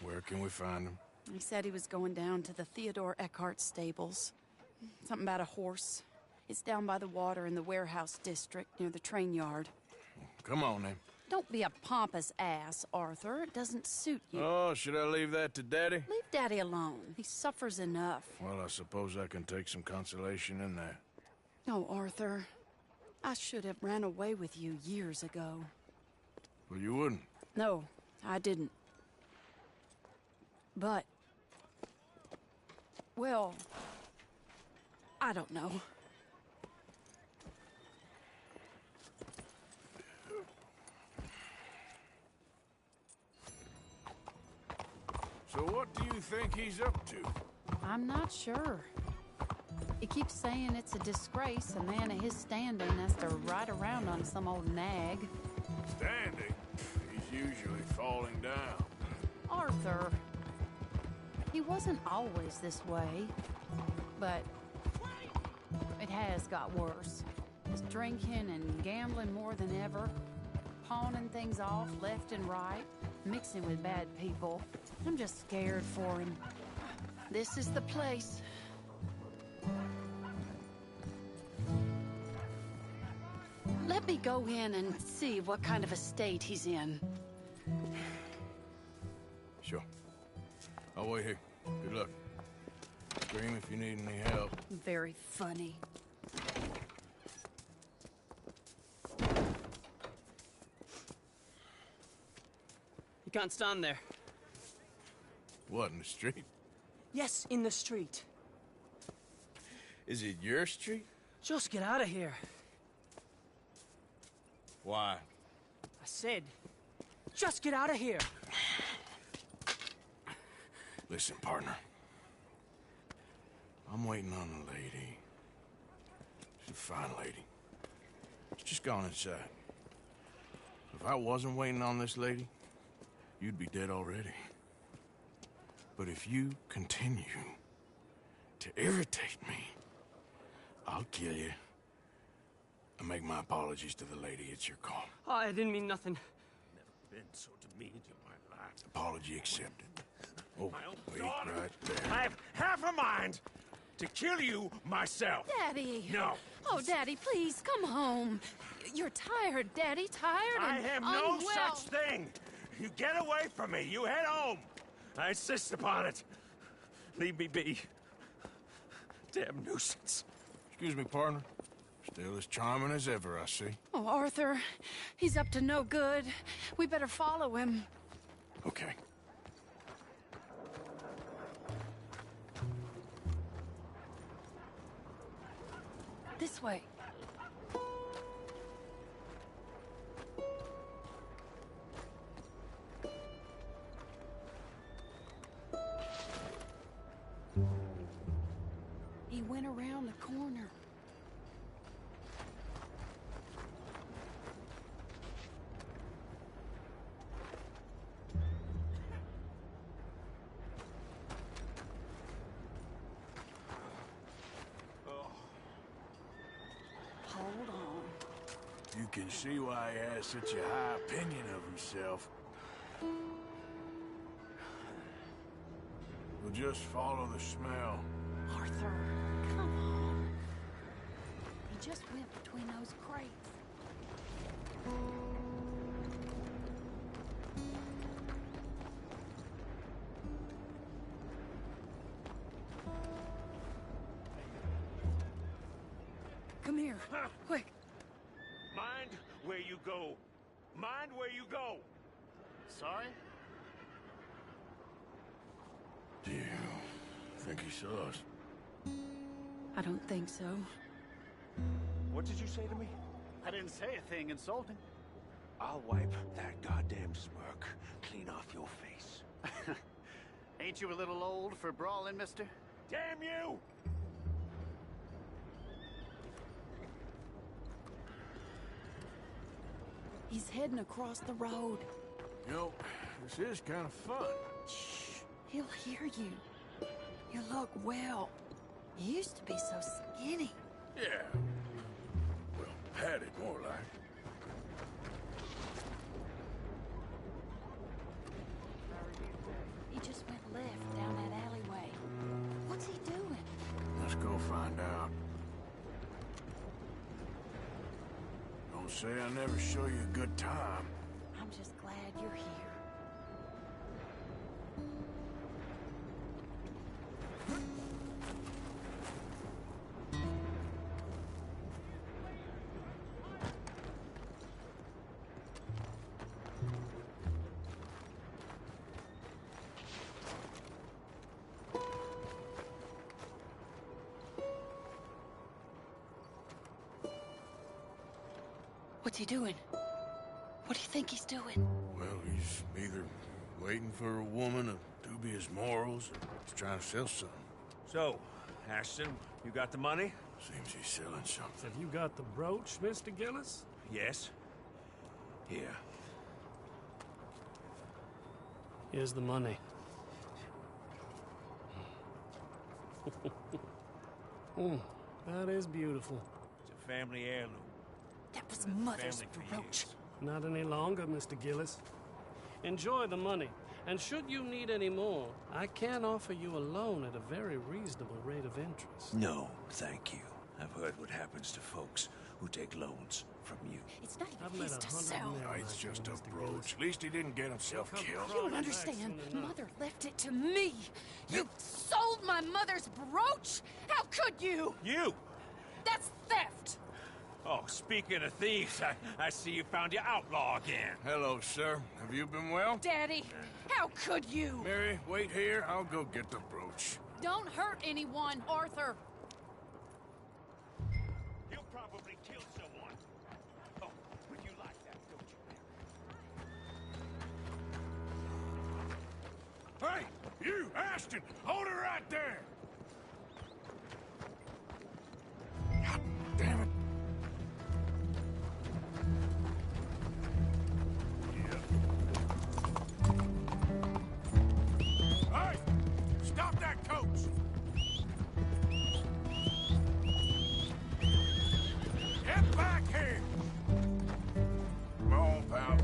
Where can we find him? He said he was going down to the Theodore Eckhart stables. Something about a horse. It's down by the water in the warehouse district near the train yard. Come on, then. Don't be a pompous ass, Arthur. It doesn't suit you. Oh, should I leave that to Daddy? Leave Daddy alone. He suffers enough. Well, I suppose I can take some consolation in that. No, Arthur. I should have ran away with you years ago. Well, you wouldn't. No, I didn't. But... well... I don't know. So what do you think he's up to? I'm not sure. He keeps saying it's a disgrace a man of his standing has to ride around on some old nag. Standing? He's usually falling down. Arthur. He wasn't always this way, but it has got worse. He's drinking and gambling more than ever, pawning things off left and right, mixing with bad people. I'm just scared for him. This is the place. Let me go in and see what kind of a state he's in. Sure. I'll wait here. Good luck. Scream if you need any help. Very funny. You can't stand there. What, in the street? Yes, in the street. Is it your street? Just get out of here. Why? I said, just get out of here. Listen, partner. I'm waiting on a lady. She's a fine lady. She's just gone inside. If I wasn't waiting on this lady, you'd be dead already. But if you continue to irritate me, I'll kill you and make my apologies to the lady. It's your call. Oh, I didn't mean nothing. Never been so demeaned in my life. Apology accepted. Oh, wait right there. I have half a mind to kill you myself. Daddy! No. Oh, Daddy, please, come home. You're tired, Daddy, tired I and have no unwell. such thing. You get away from me. You head home. I insist upon it. Leave me be. Damn nuisance. Excuse me, partner. Still as charming as ever, I see. Oh, Arthur, he's up to no good. We better follow him. Okay. This way. He went around the corner. Hold on. You can see why he has such a high opinion of himself. We'll just follow the smell. Arthur, come on. He just went between those crates. Quick. Mind where you go. Mind where you go. Sorry? Do you think he saw us? I don't think so. What did you say to me? I didn't say a thing insulting. I'll wipe that goddamn smirk clean off your face. Ain't you a little old for brawling, mister? Damn you! He's heading across the road. You know, this is kind of fun. Shh. He'll hear you. You look well. You used to be so skinny. Yeah. Well, padded more like. He just went left down that alleyway. What's he doing? Let's go find out. Don't say I never show you a good time. I'm just glad you're here. What's he doing? What do you think he's doing? Well, he's either waiting for a woman of dubious morals or he's trying to sell something. So, Ashton, you got the money? Seems he's selling something. Have you got the brooch, Mr. Gillis? Yes. Here. Here's the money. That is beautiful. It's a family heirloom. That was Mother's brooch. Not any longer, Mr. Gillis. Enjoy the money. And should you need any more, I can offer you a loan at a very reasonable rate of interest. No, thank you. I've heard what happens to folks who take loans from you. It's not even his to sell. No, it's just a brooch. At least he didn't get himself killed. You don't understand. Mother left it to me. You sold my mother's brooch? How could you? You! That's theft! Oh, speaking of thieves, I see you found your outlaw again. Hello, sir. Have you been well? Daddy, how could you? Mary, wait here. I'll go get the brooch. Don't hurt anyone, Arthur. You probably killed someone. Oh, but you like that, don't you, Mary? Hey, you, Ashton! Hold her right there! God damn it. Hey! Stop that coach! Get back here! Come on, pal.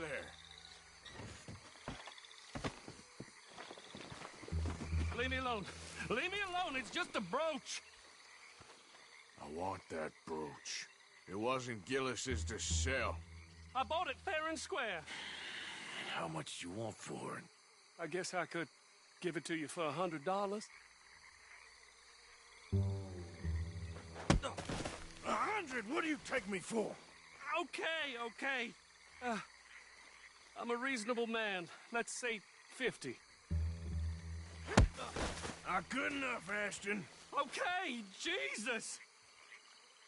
of there. Leave me alone. Leave me alone. It's just a brooch. I want that brooch. It wasn't Gillis's to sell. I bought it fair and square. How much you want for it? I guess I could give it to you for $100. 100? What do you take me for? Okay. I'm a reasonable man. Let's say 50. Good enough, Ashton. Okay, Jesus!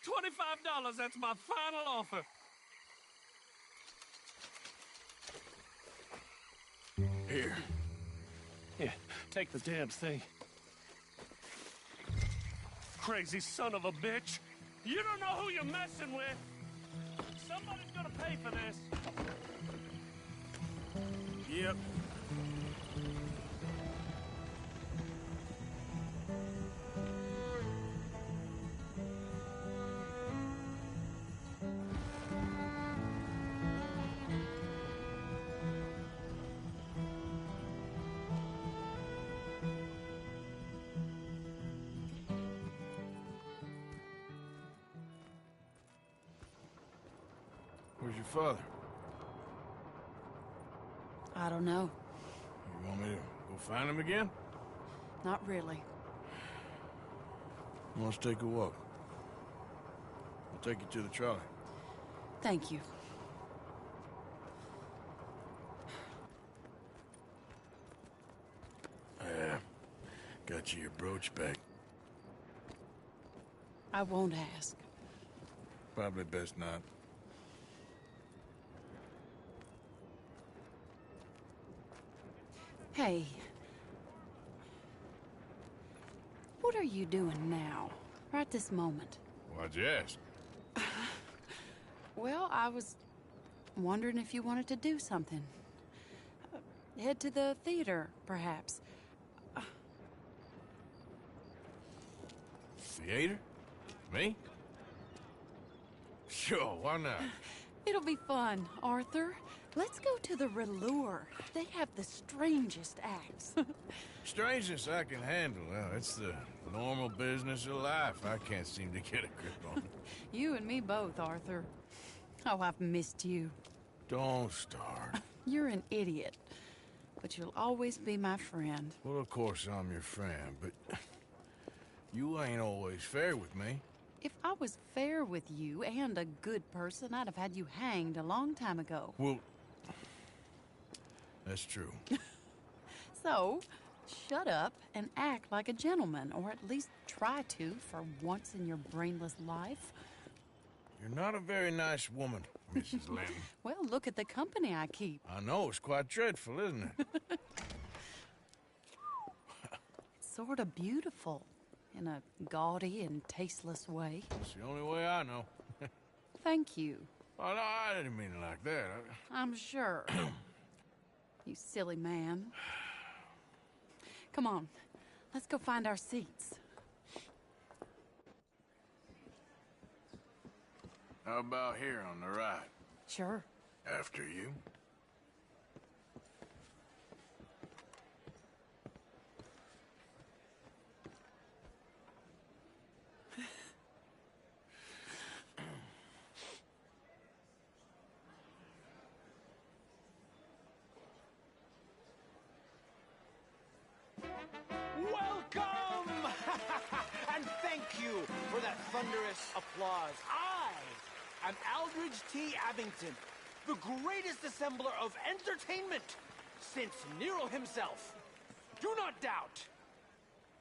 $25, that's my final offer. Here. Here, take the damn thing. Crazy son of a bitch. You don't know who you're messing with. Somebody's gonna pay for this. Yep. Where's your father? I don't know. You want me to go find him again? Not really. Let's take a walk. I'll take you to the trolley. Thank you. Got you your brooch back. I won't ask. Probably best not. Hey. What are you doing now? Right this moment? Why'd you ask? Well, I was wondering if you wanted to do something. Head to the theater, perhaps. Theater? Me? Sure, why not? It'll be fun, Arthur. Let's go to the Relure. They have the strangest acts. Strangeness I can handle. Well, it's the normal business of life. I can't seem to get a grip on it. You and me both, Arthur. Oh, I've missed you. Don't start. You're an idiot. But you'll always be my friend. Well, of course I'm your friend, but you ain't always fair with me. If I was fair with you and a good person, I'd have had you hanged a long time ago. Well, that's true. So, shut up and act like a gentleman, or at least try to for once in your brainless life. You're not a very nice woman, Mrs. Lynn. Well, look at the company I keep. I know, it's quite dreadful, isn't it? Sort of beautiful, in a gaudy and tasteless way. It's the only way I know. Thank you. Oh, no, I didn't mean it like that. I'm sure. You silly man. Come on, let's go find our seats. How about here on the right? Sure. After you. Welcome! And thank you for that thunderous applause. I am Aldridge T. Abington, the greatest assembler of entertainment since Nero himself. Do not doubt.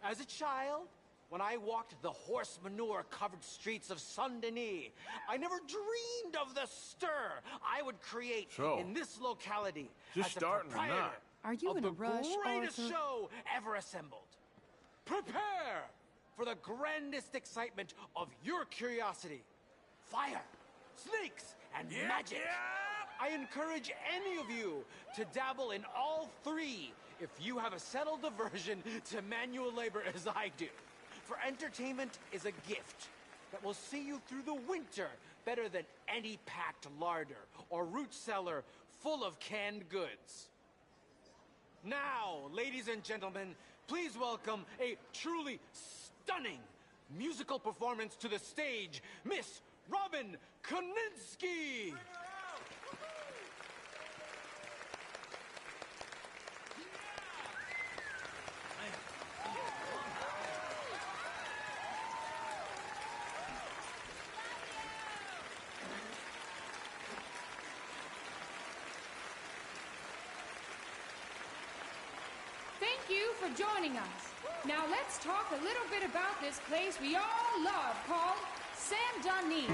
As a child, when I walked the horse manure-covered streets of Saint-Denis, I never dreamed of the stir I would create in this locality just as a starting or proprietor not? Are you of in the a rush, greatest Arthur? show ever assembled. Prepare for the grandest excitement of your curiosity. Fire, snakes, and magic. I encourage any of you to dabble in all three if you have a settled aversion to manual labor as I do. For entertainment is a gift that will see you through the winter better than any packed larder or root cellar full of canned goods. Now, ladies and gentlemen, please welcome a truly stunning musical performance to the stage, Miss Robin Koninsky! Thank you for joining us. Now let's talk a little bit about this place we all love called Saint Denis.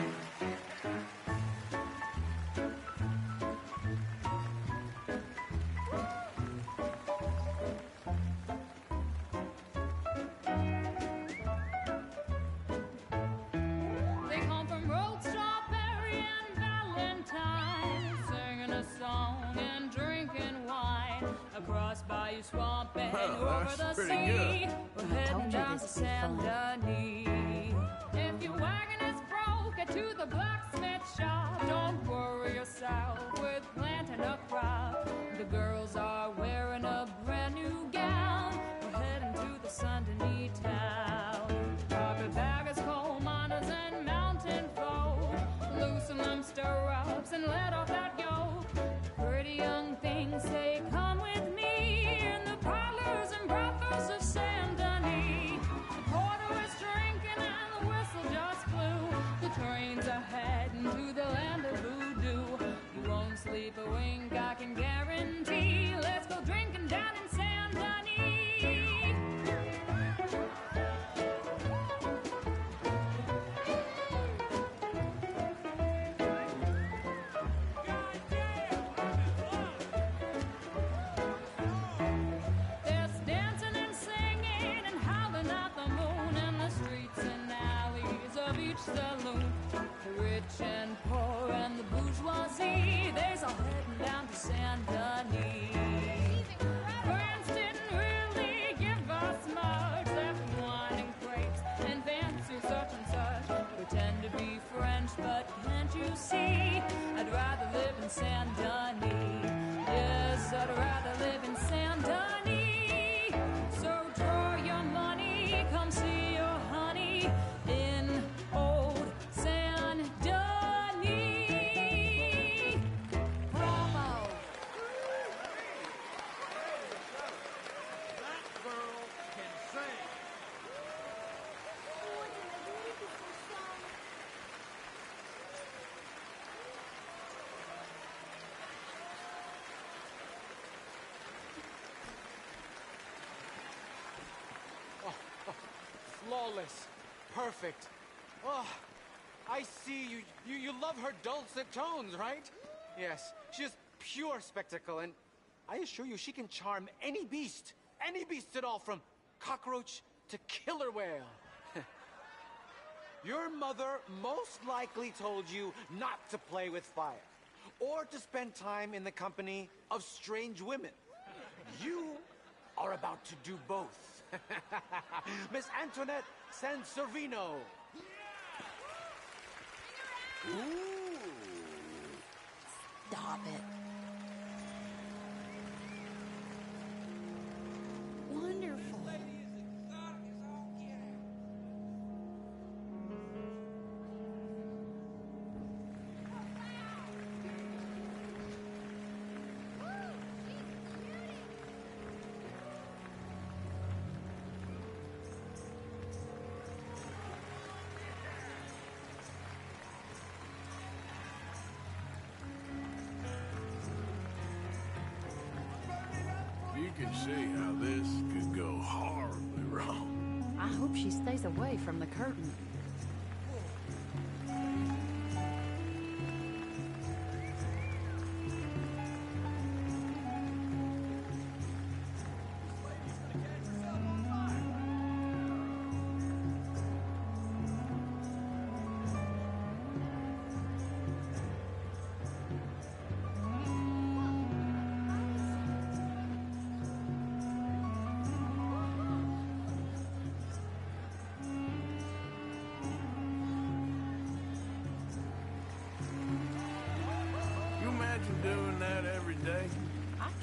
They come from Road Strawberry and Valentine, singing a song and drinking wine across Bayou Swamp and over the sea. We're heading down to Saint Denis. If your wagon is broke, get to the blacksmith shop. Don't worry yourself with planting a crop. The girls are wearing a brand new gown. We're heading to the Saint Denis town. Carpetbaggers, coal miners, and mountain folk, loosen them stirrups and let off that yoke. Pretty young things say, come with me in the parlors and brothels of Saint Denis. The porter is drinking and the whistle just blew. The trains are heading to the land of voodoo. You won't sleep a wink, I can guarantee. Let's go drinking down in Saint Denis. There's dancing and singing and howling at the moon in the streets and alleys of each saloon. The rich and poor and the bourgeoisie, they's all heading down to Saint Denis. France didn't really give us much, left wine and grapes and fancy such and such. Pretend to be French, but can't you see? I'd rather live in Saint Denis. Yes, I'd rather live in Saint Denis. So draw your money, come see your honey in old Saint Denis. Bravo! That girl can sing. Flawless. Perfect. Oh, I see you love her dulcet tones, right? Yes, she is pure spectacle, and I assure you she can charm any beast at all, from cockroach to killer whale. Your mother most likely told you not to play with fire, or to spend time in the company of strange women. You are about to do both. Miss Antoinette Sansorvino. Ooh. Stop it. Wonderful. You can see how this could go horribly wrong. I hope she stays away from the curtain.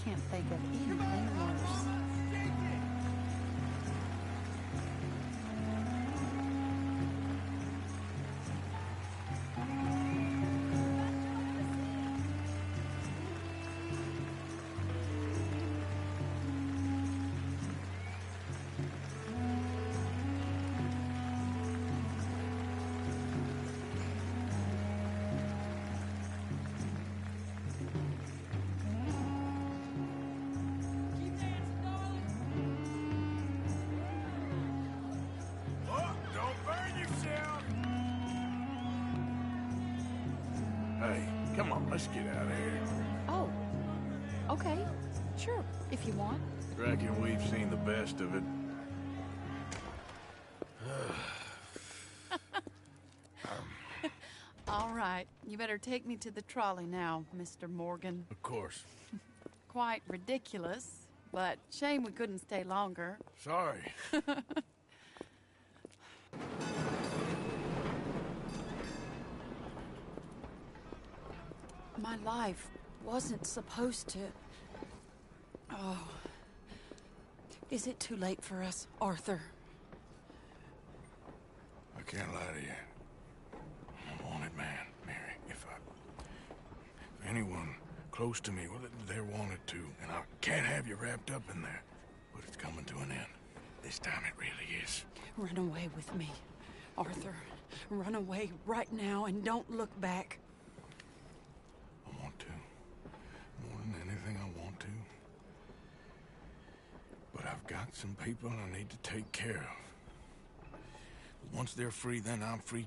can't think of anything worse. Hey, come on, let's get out of here. Oh, okay. Sure, if you want. Reckon we've seen the best of it. All right, you better take me to the trolley now, Mr. Morgan. Of course. Quite ridiculous, but shame we couldn't stay longer. Sorry. My life wasn't supposed to... Oh. Is it too late for us, Arthur? I can't lie to you. I'm a wanted man, Mary. If anyone close to me, well, they're wanted too. And I can't have you wrapped up in there. But it's coming to an end. This time it really is. Run away with me, Arthur. Run away right now and don't look back. I want to. More than anything, I want to. But I've got some people I need to take care of. Once they're free, then I'm free.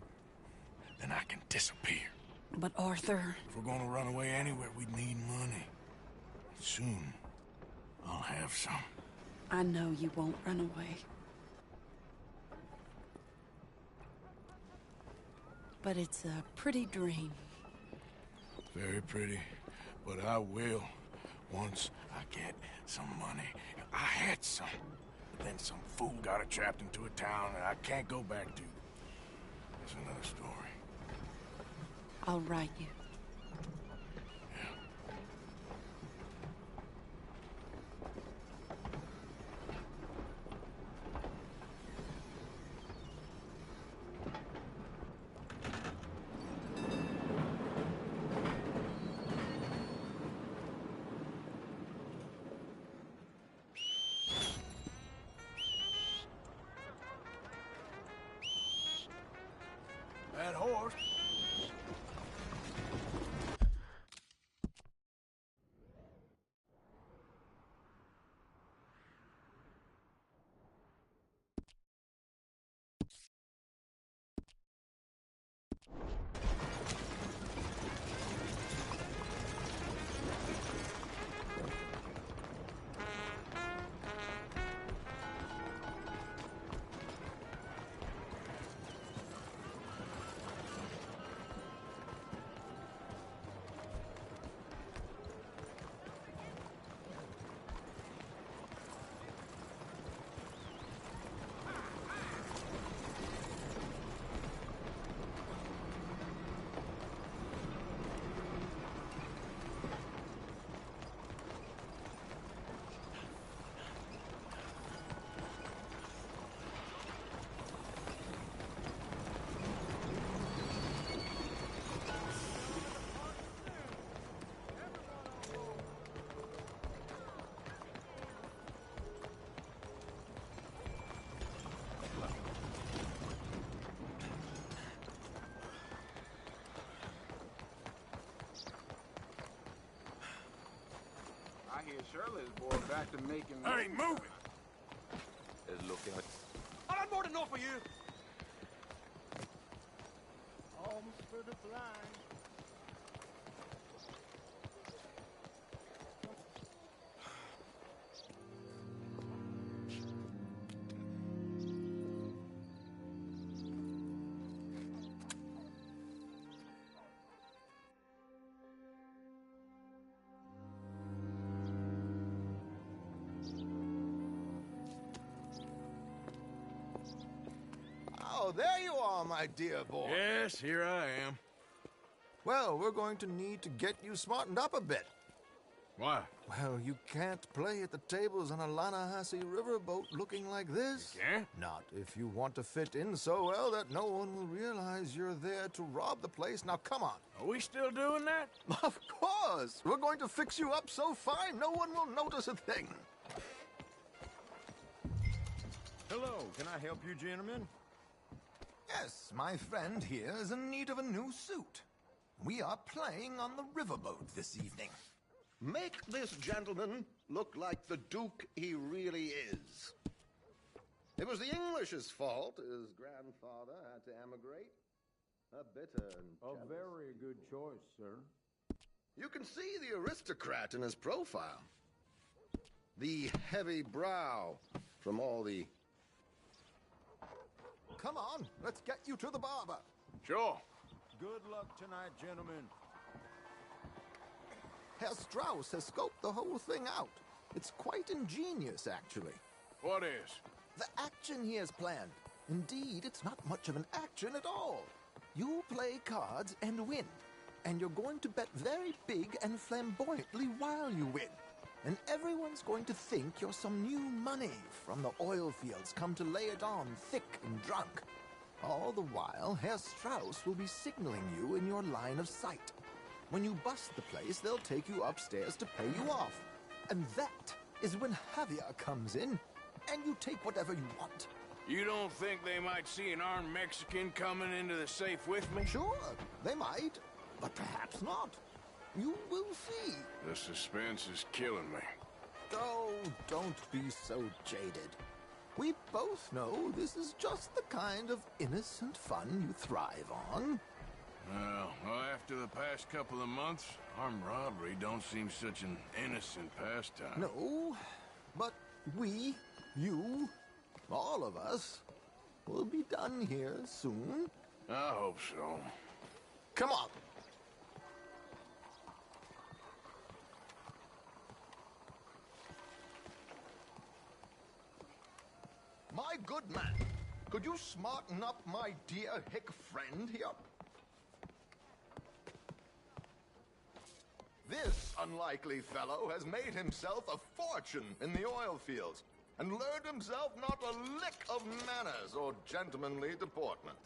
Then I can disappear. But Arthur... If we're gonna run away anywhere, we need money. Soon, I'll have some. I know you won't run away. But it's a pretty dream. Very pretty. But I will once I get some money. I had some. But then some fool got it trapped into a town that I can't go back to. It's another story. I'll write you. That horse. I hear Shirley's boy back to making... Hey, move it! Is looking like... I've had more than enough for you. Almost for the blind. Oh, there you are, my dear boy. Yes, here I am. Well, we're going to need to get you smartened up a bit. Why? Well, you can't play at the tables on a Lannahechee riverboat looking like this. You can't? Not if you want to fit in so well that no one will realize you're there to rob the place. Now, come on. Are we still doing that? Of course. We're going to fix you up so fine no one will notice a thing. Hello, can I help you, gentlemen? Yes, my friend here is in need of a new suit. We are playing on the riverboat this evening. Make this gentleman look like the Duke he really is. It was the English's fault his grandfather had to emigrate. A bitter and A very good choice, sir. You can see the aristocrat in his profile. The heavy brow from all the... Come on, let's get you to the barber. Sure. Good luck tonight, gentlemen. Herr Strauss has scoped the whole thing out. It's quite ingenious, actually. What is? The action he has planned. Indeed, it's not much of an action at all. You play cards and win. And you're going to bet very big and flamboyantly while you win. And everyone's going to think you're some new money from the oil fields come to lay it on thick and drunk. All the while, Herr Strauss will be signaling you in your line of sight. When you bust the place, they'll take you upstairs to pay you off. And that is when Javier comes in, and you take whatever you want. You don't think they might see an armed Mexican coming into the safe with me? Sure, they might, but perhaps not. You will see. The suspense is killing me. Oh, don't be so jaded. We both know this is just the kind of innocent fun you thrive on. Well, after the past couple of months, armed robbery don't seem such an innocent pastime. No, but we, you, all of us, will be done here soon. I hope so. Come on. My good man, could you smarten up my dear hick friend here? This unlikely fellow has made himself a fortune in the oil fields and learned himself not a lick of manners or gentlemanly deportment.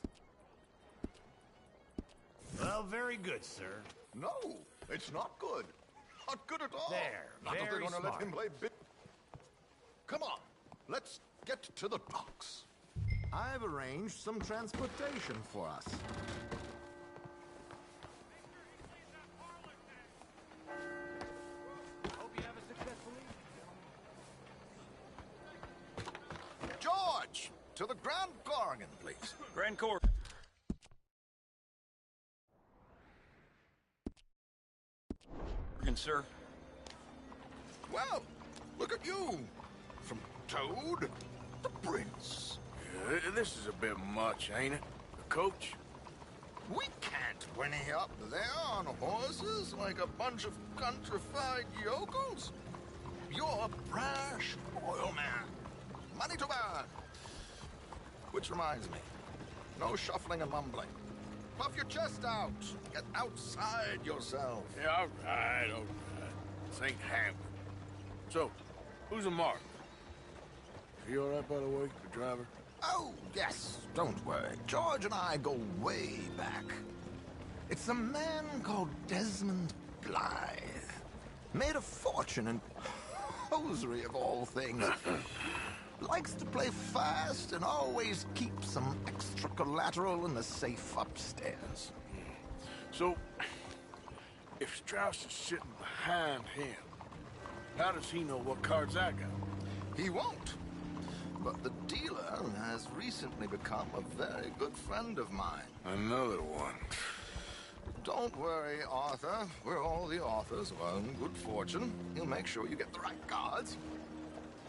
Well, very good, sir. No, it's not good. Not good at all. There, not if they're very going to let smart. him play bit. Come on, let's get to the docks. I've arranged some transportation for us. Hope you have a successful evening. George, to the Grand Corrigan, please. Grand Court. Sir. Well, look at you. From Toad to Prince. Yeah, this is a bit much, ain't it? The coach? We can't whinny up there on horses like a bunch of countrified yokels. You're a brash oil man. Money to burn. Which reminds me, no shuffling and mumbling. Puff your chest out. Get outside yourself. Yeah, all right. This ain't happening. So, who's a mark? Are you all right, by the way, the driver? Oh, yes. Don't worry. George and I go way back. It's a man called Desmond Blythe. Made a fortune in hosiery of all things. Likes to play fast and always keeps some extra collateral in the safe upstairs. So, if Strauss is sitting behind him, how does he know what cards I got? He won't. But the dealer has recently become a very good friend of mine. Another one. Don't worry, Arthur. We're all the authors of our own good fortune. He'll make sure you get the right cards.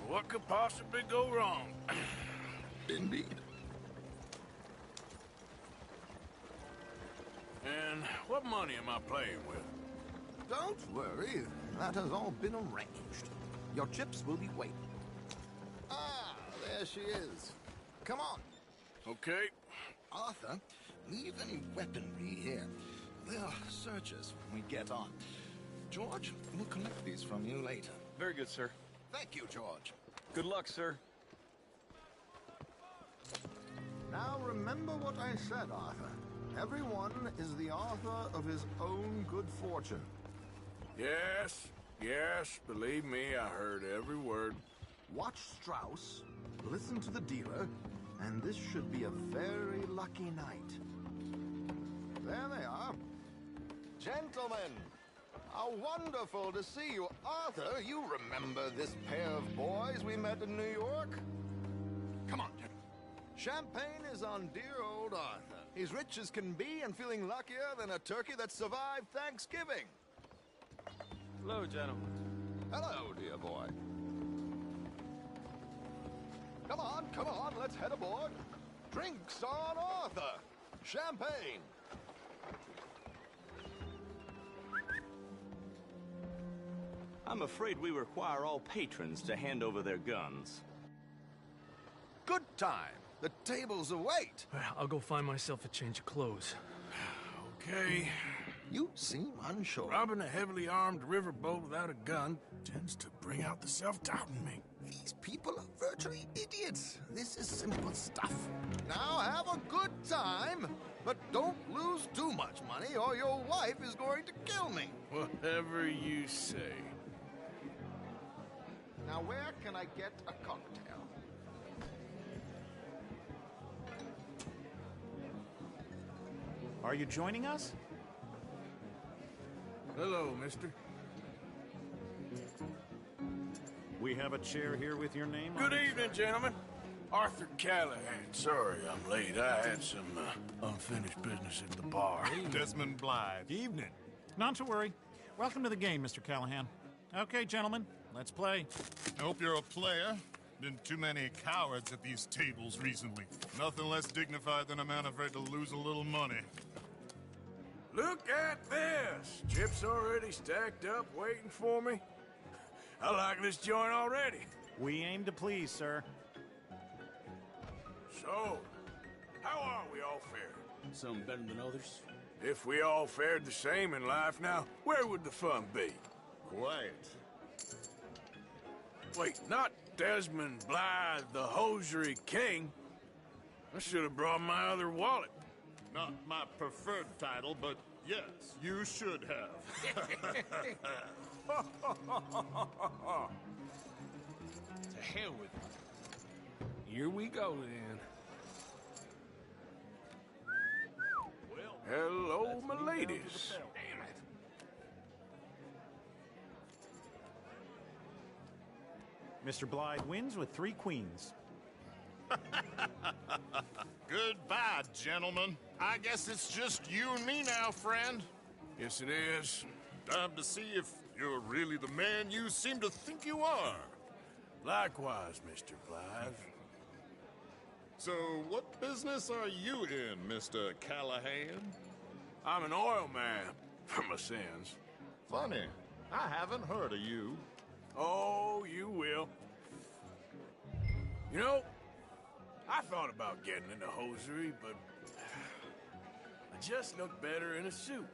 What could possibly go wrong? Indeed. And what money am I playing with? Don't worry. That has all been arranged. Your chips will be waiting. Ah, there she is. Come on. Okay. Arthur, leave any weaponry here. They'll search us when we get on. George, we'll collect these from you later. Very good, sir. Thank you, George. Good luck, sir. Now remember what I said, Arthur. Everyone is the author of his own good fortune. Yes, yes, believe me, I heard every word. Watch Strauss, listen to the dealer, and this should be a very lucky night. There they are. Gentlemen, how wonderful to see you. Arthur, you remember this pair of boys we met in New York? Come on, gentlemen. Champagne is on dear old Arthur. He's rich as can be and feeling luckier than a turkey that survived Thanksgiving. Hello, gentlemen. Hello, dear boy. Come on, let's head aboard. Drinks on Arthur. Champagne. I'm afraid we require all patrons to hand over their guns. Good time. The tables await. I'll go find myself a change of clothes. Okay. You seem unsure. Robbing a heavily armed riverboat without a gun tends to bring out the self-doubt in me. These people are virtually idiots. This is simple stuff. Now have a good time, but don't lose too much money or your wife is going to kill me. Whatever you say. Now where can I get a cocktail? Are you joining us? Hello, mister. We have a chair here with your name on Good it. evening, gentlemen. Arthur Callahan. Sorry I'm late. I had some unfinished business at the bar. Desmond Blythe. Evening. Not to worry. Welcome to the game, Mr. Callahan. Okay, gentlemen, let's play. I hope you're a player. Been too many cowards at these tables recently. Nothing less dignified than a man afraid to lose a little money. Look at this. Chips already stacked up, waiting for me. I like this joint already. We aim to please, sir. So, how are we all faring? Some better than others. If we all fared the same in life now, where would the fun be? Quiet. Wait, not Desmond Blythe, the hosiery king. I should have brought my other wallet. Not my preferred title, but yes, you should have. To hell with it. Here we go, then. Well, hello, my ladies. Damn it. Mr. Blythe wins with 3 queens. Goodbye, gentlemen. I guess it's just you and me now, friend. Yes, it is. Time to see if you're really the man you seem to think you are. Likewise, Mr. Blythe. So, what business are you in, Mr. Callahan? I'm an oil man, for my sins. Funny. I haven't heard of you. Oh, you will. You know, I thought about getting into hosiery, but I just look better in a suit.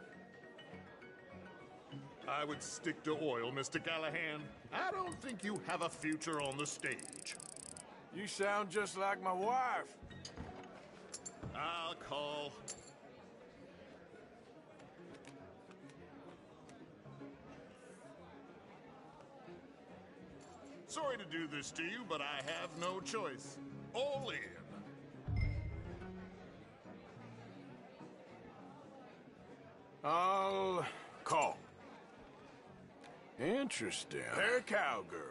I would stick to oil, Mr. Callahan. I don't think you have a future on the stage. You sound just like my wife. I'll call. Sorry to do this to you, but I have no choice. All in. I'll call. Interesting. They're cowgirls.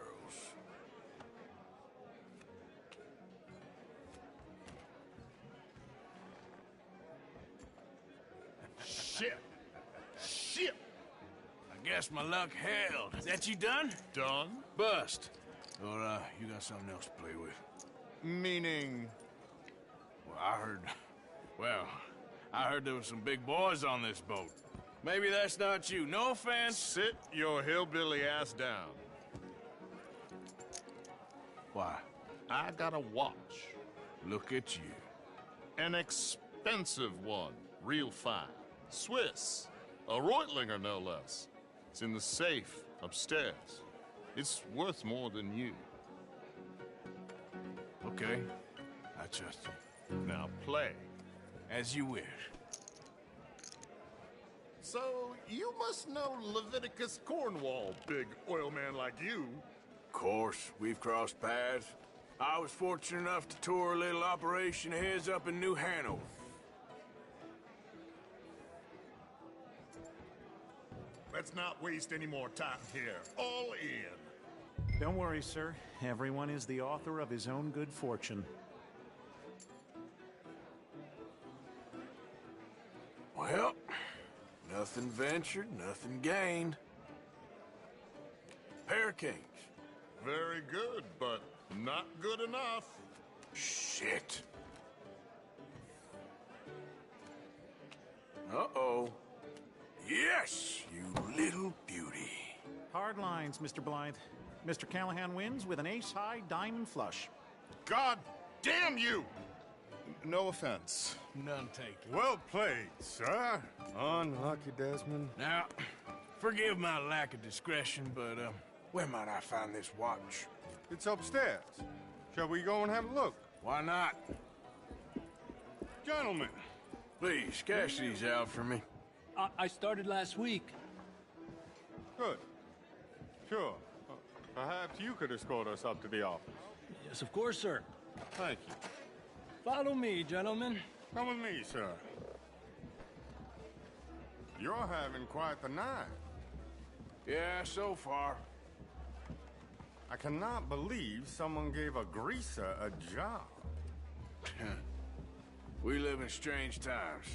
Shit. Shit. I guess my luck held. Is that you done? Done? Bust. Or, you got something else to play with? Meaning? Well, I heard there was some big boys on this boat. Maybe that's not you. No offense. Sit your hillbilly ass down. Why? I got a watch. Look at you. An expensive one. Real fine. Swiss. A Reutlinger, no less. It's in the safe upstairs. It's worth more than you. Okay. I trust you. Now play. As you wish. So, you must know Leviticus Cornwall, big oil man like you. Of course, we've crossed paths. I was fortunate enough to tour a little operation of his up in New Hanover. Let's not waste any more time here. All in. Don't worry, sir. Everyone is the author of his own good fortune. Well, nothing ventured, nothing gained. Pair of kings. Very good, but not good enough. Shit. Uh-oh. Yes, you little beauty. Hard lines, Mr. Blythe. Mr. Callahan wins with an ace-high diamond flush. God damn you! No offense. None taken. Well played, sir. Unlucky, Desmond. Now, forgive my lack of discretion, but, where might I find this watch? It's upstairs. Shall we go and have a look? Why not? Gentlemen. Please, cash these out for me. I started last week. Good. Sure. Perhaps you could escort us up to the office. Yes, of course, sir. Thank you. Follow me, gentlemen. Come with me, sir. You're having quite the night. Yeah, so far. I cannot believe someone gave a greaser a job. We live in strange times.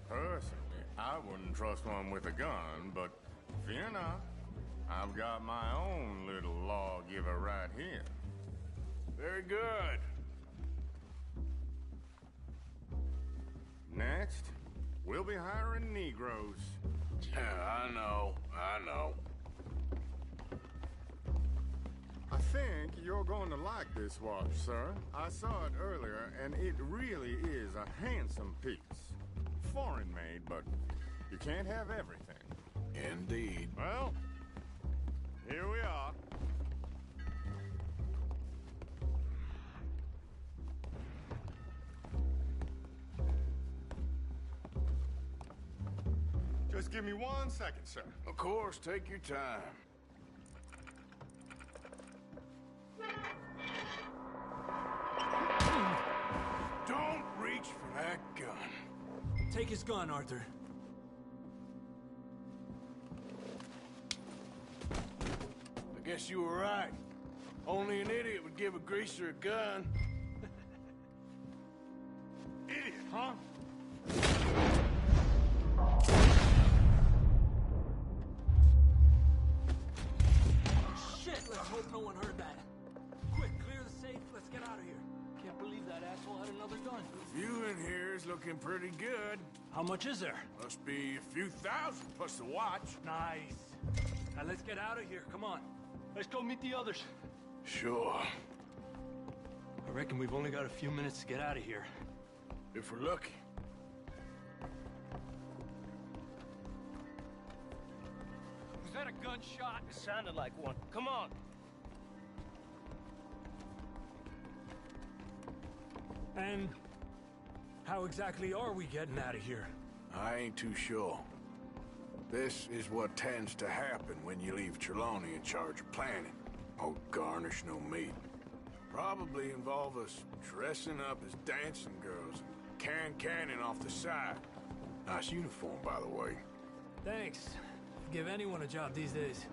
Personally, I wouldn't trust one with a gun, but fear not. I've got my own little lawgiver right here. Very good. Next, we'll be hiring Negroes. I know. I think you're going to like this watch, sir. I saw it earlier, and it really is a handsome piece. Foreign made, but you can't have everything. Indeed. Well, here we are. Just give me 1 second, sir. Of course, take your time. Don't reach for that gun. Take his gun, Arthur. I guess you were right. Only an idiot would give a greaser a gun. Idiot, huh? Shit, let's hope no one heard that. Quick, clear the safe. Let's get out of here. Can't believe that asshole had another gun. The view in here is looking pretty good. How much is there? Must be a few thousand plus the watch. Nice. Now let's get out of here. Come on. Let's go meet the others. Sure. I reckon we've only got a few minutes to get out of here. If we're lucky. Was that a gunshot? It sounded like one. Come on. And how exactly are we getting out of here? I ain't too sure. This is what tends to happen when you leave Trelawney in charge of planning. Oh, garnish no meat. Probably involve us dressing up as dancing girls and canning off the side. Nice uniform, by the way. Thanks. Give anyone a job these days.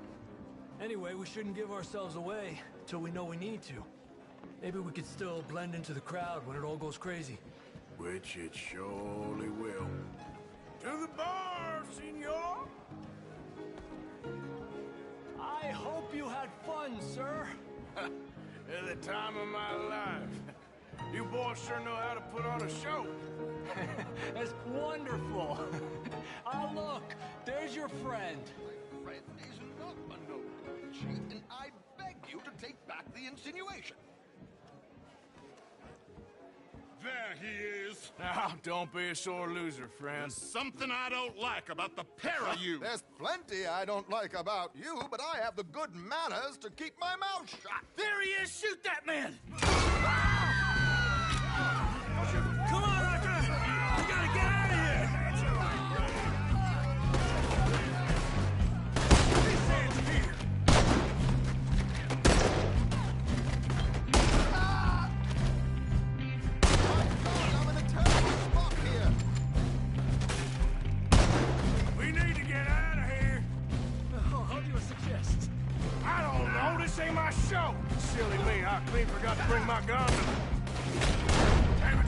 Anyway, we shouldn't give ourselves away till we know we need to. Maybe we could still blend into the crowd when it all goes crazy. Which it surely will. To the bar, senor! I hope you had fun, sir. At the time of my life. You boys sure know how to put on a show. That's wonderful. Ah, look, there's your friend. My friend is not a noble chief, and I beg you to take back the insinuation. there he is. Now, don't be a sore loser, friend. There's something I don't like about the pair of you. There's plenty I don't like about you, but I have the good manners to keep my mouth shut. There he is! Shoot that man! Come on, Arthur! We gotta get out of here! These hands here! I'm in a terrible spot here. We need to get out of here! How do you suggest? I don't know, this ain't my show! Silly me, I clean forgot to bring my gun. Damn it!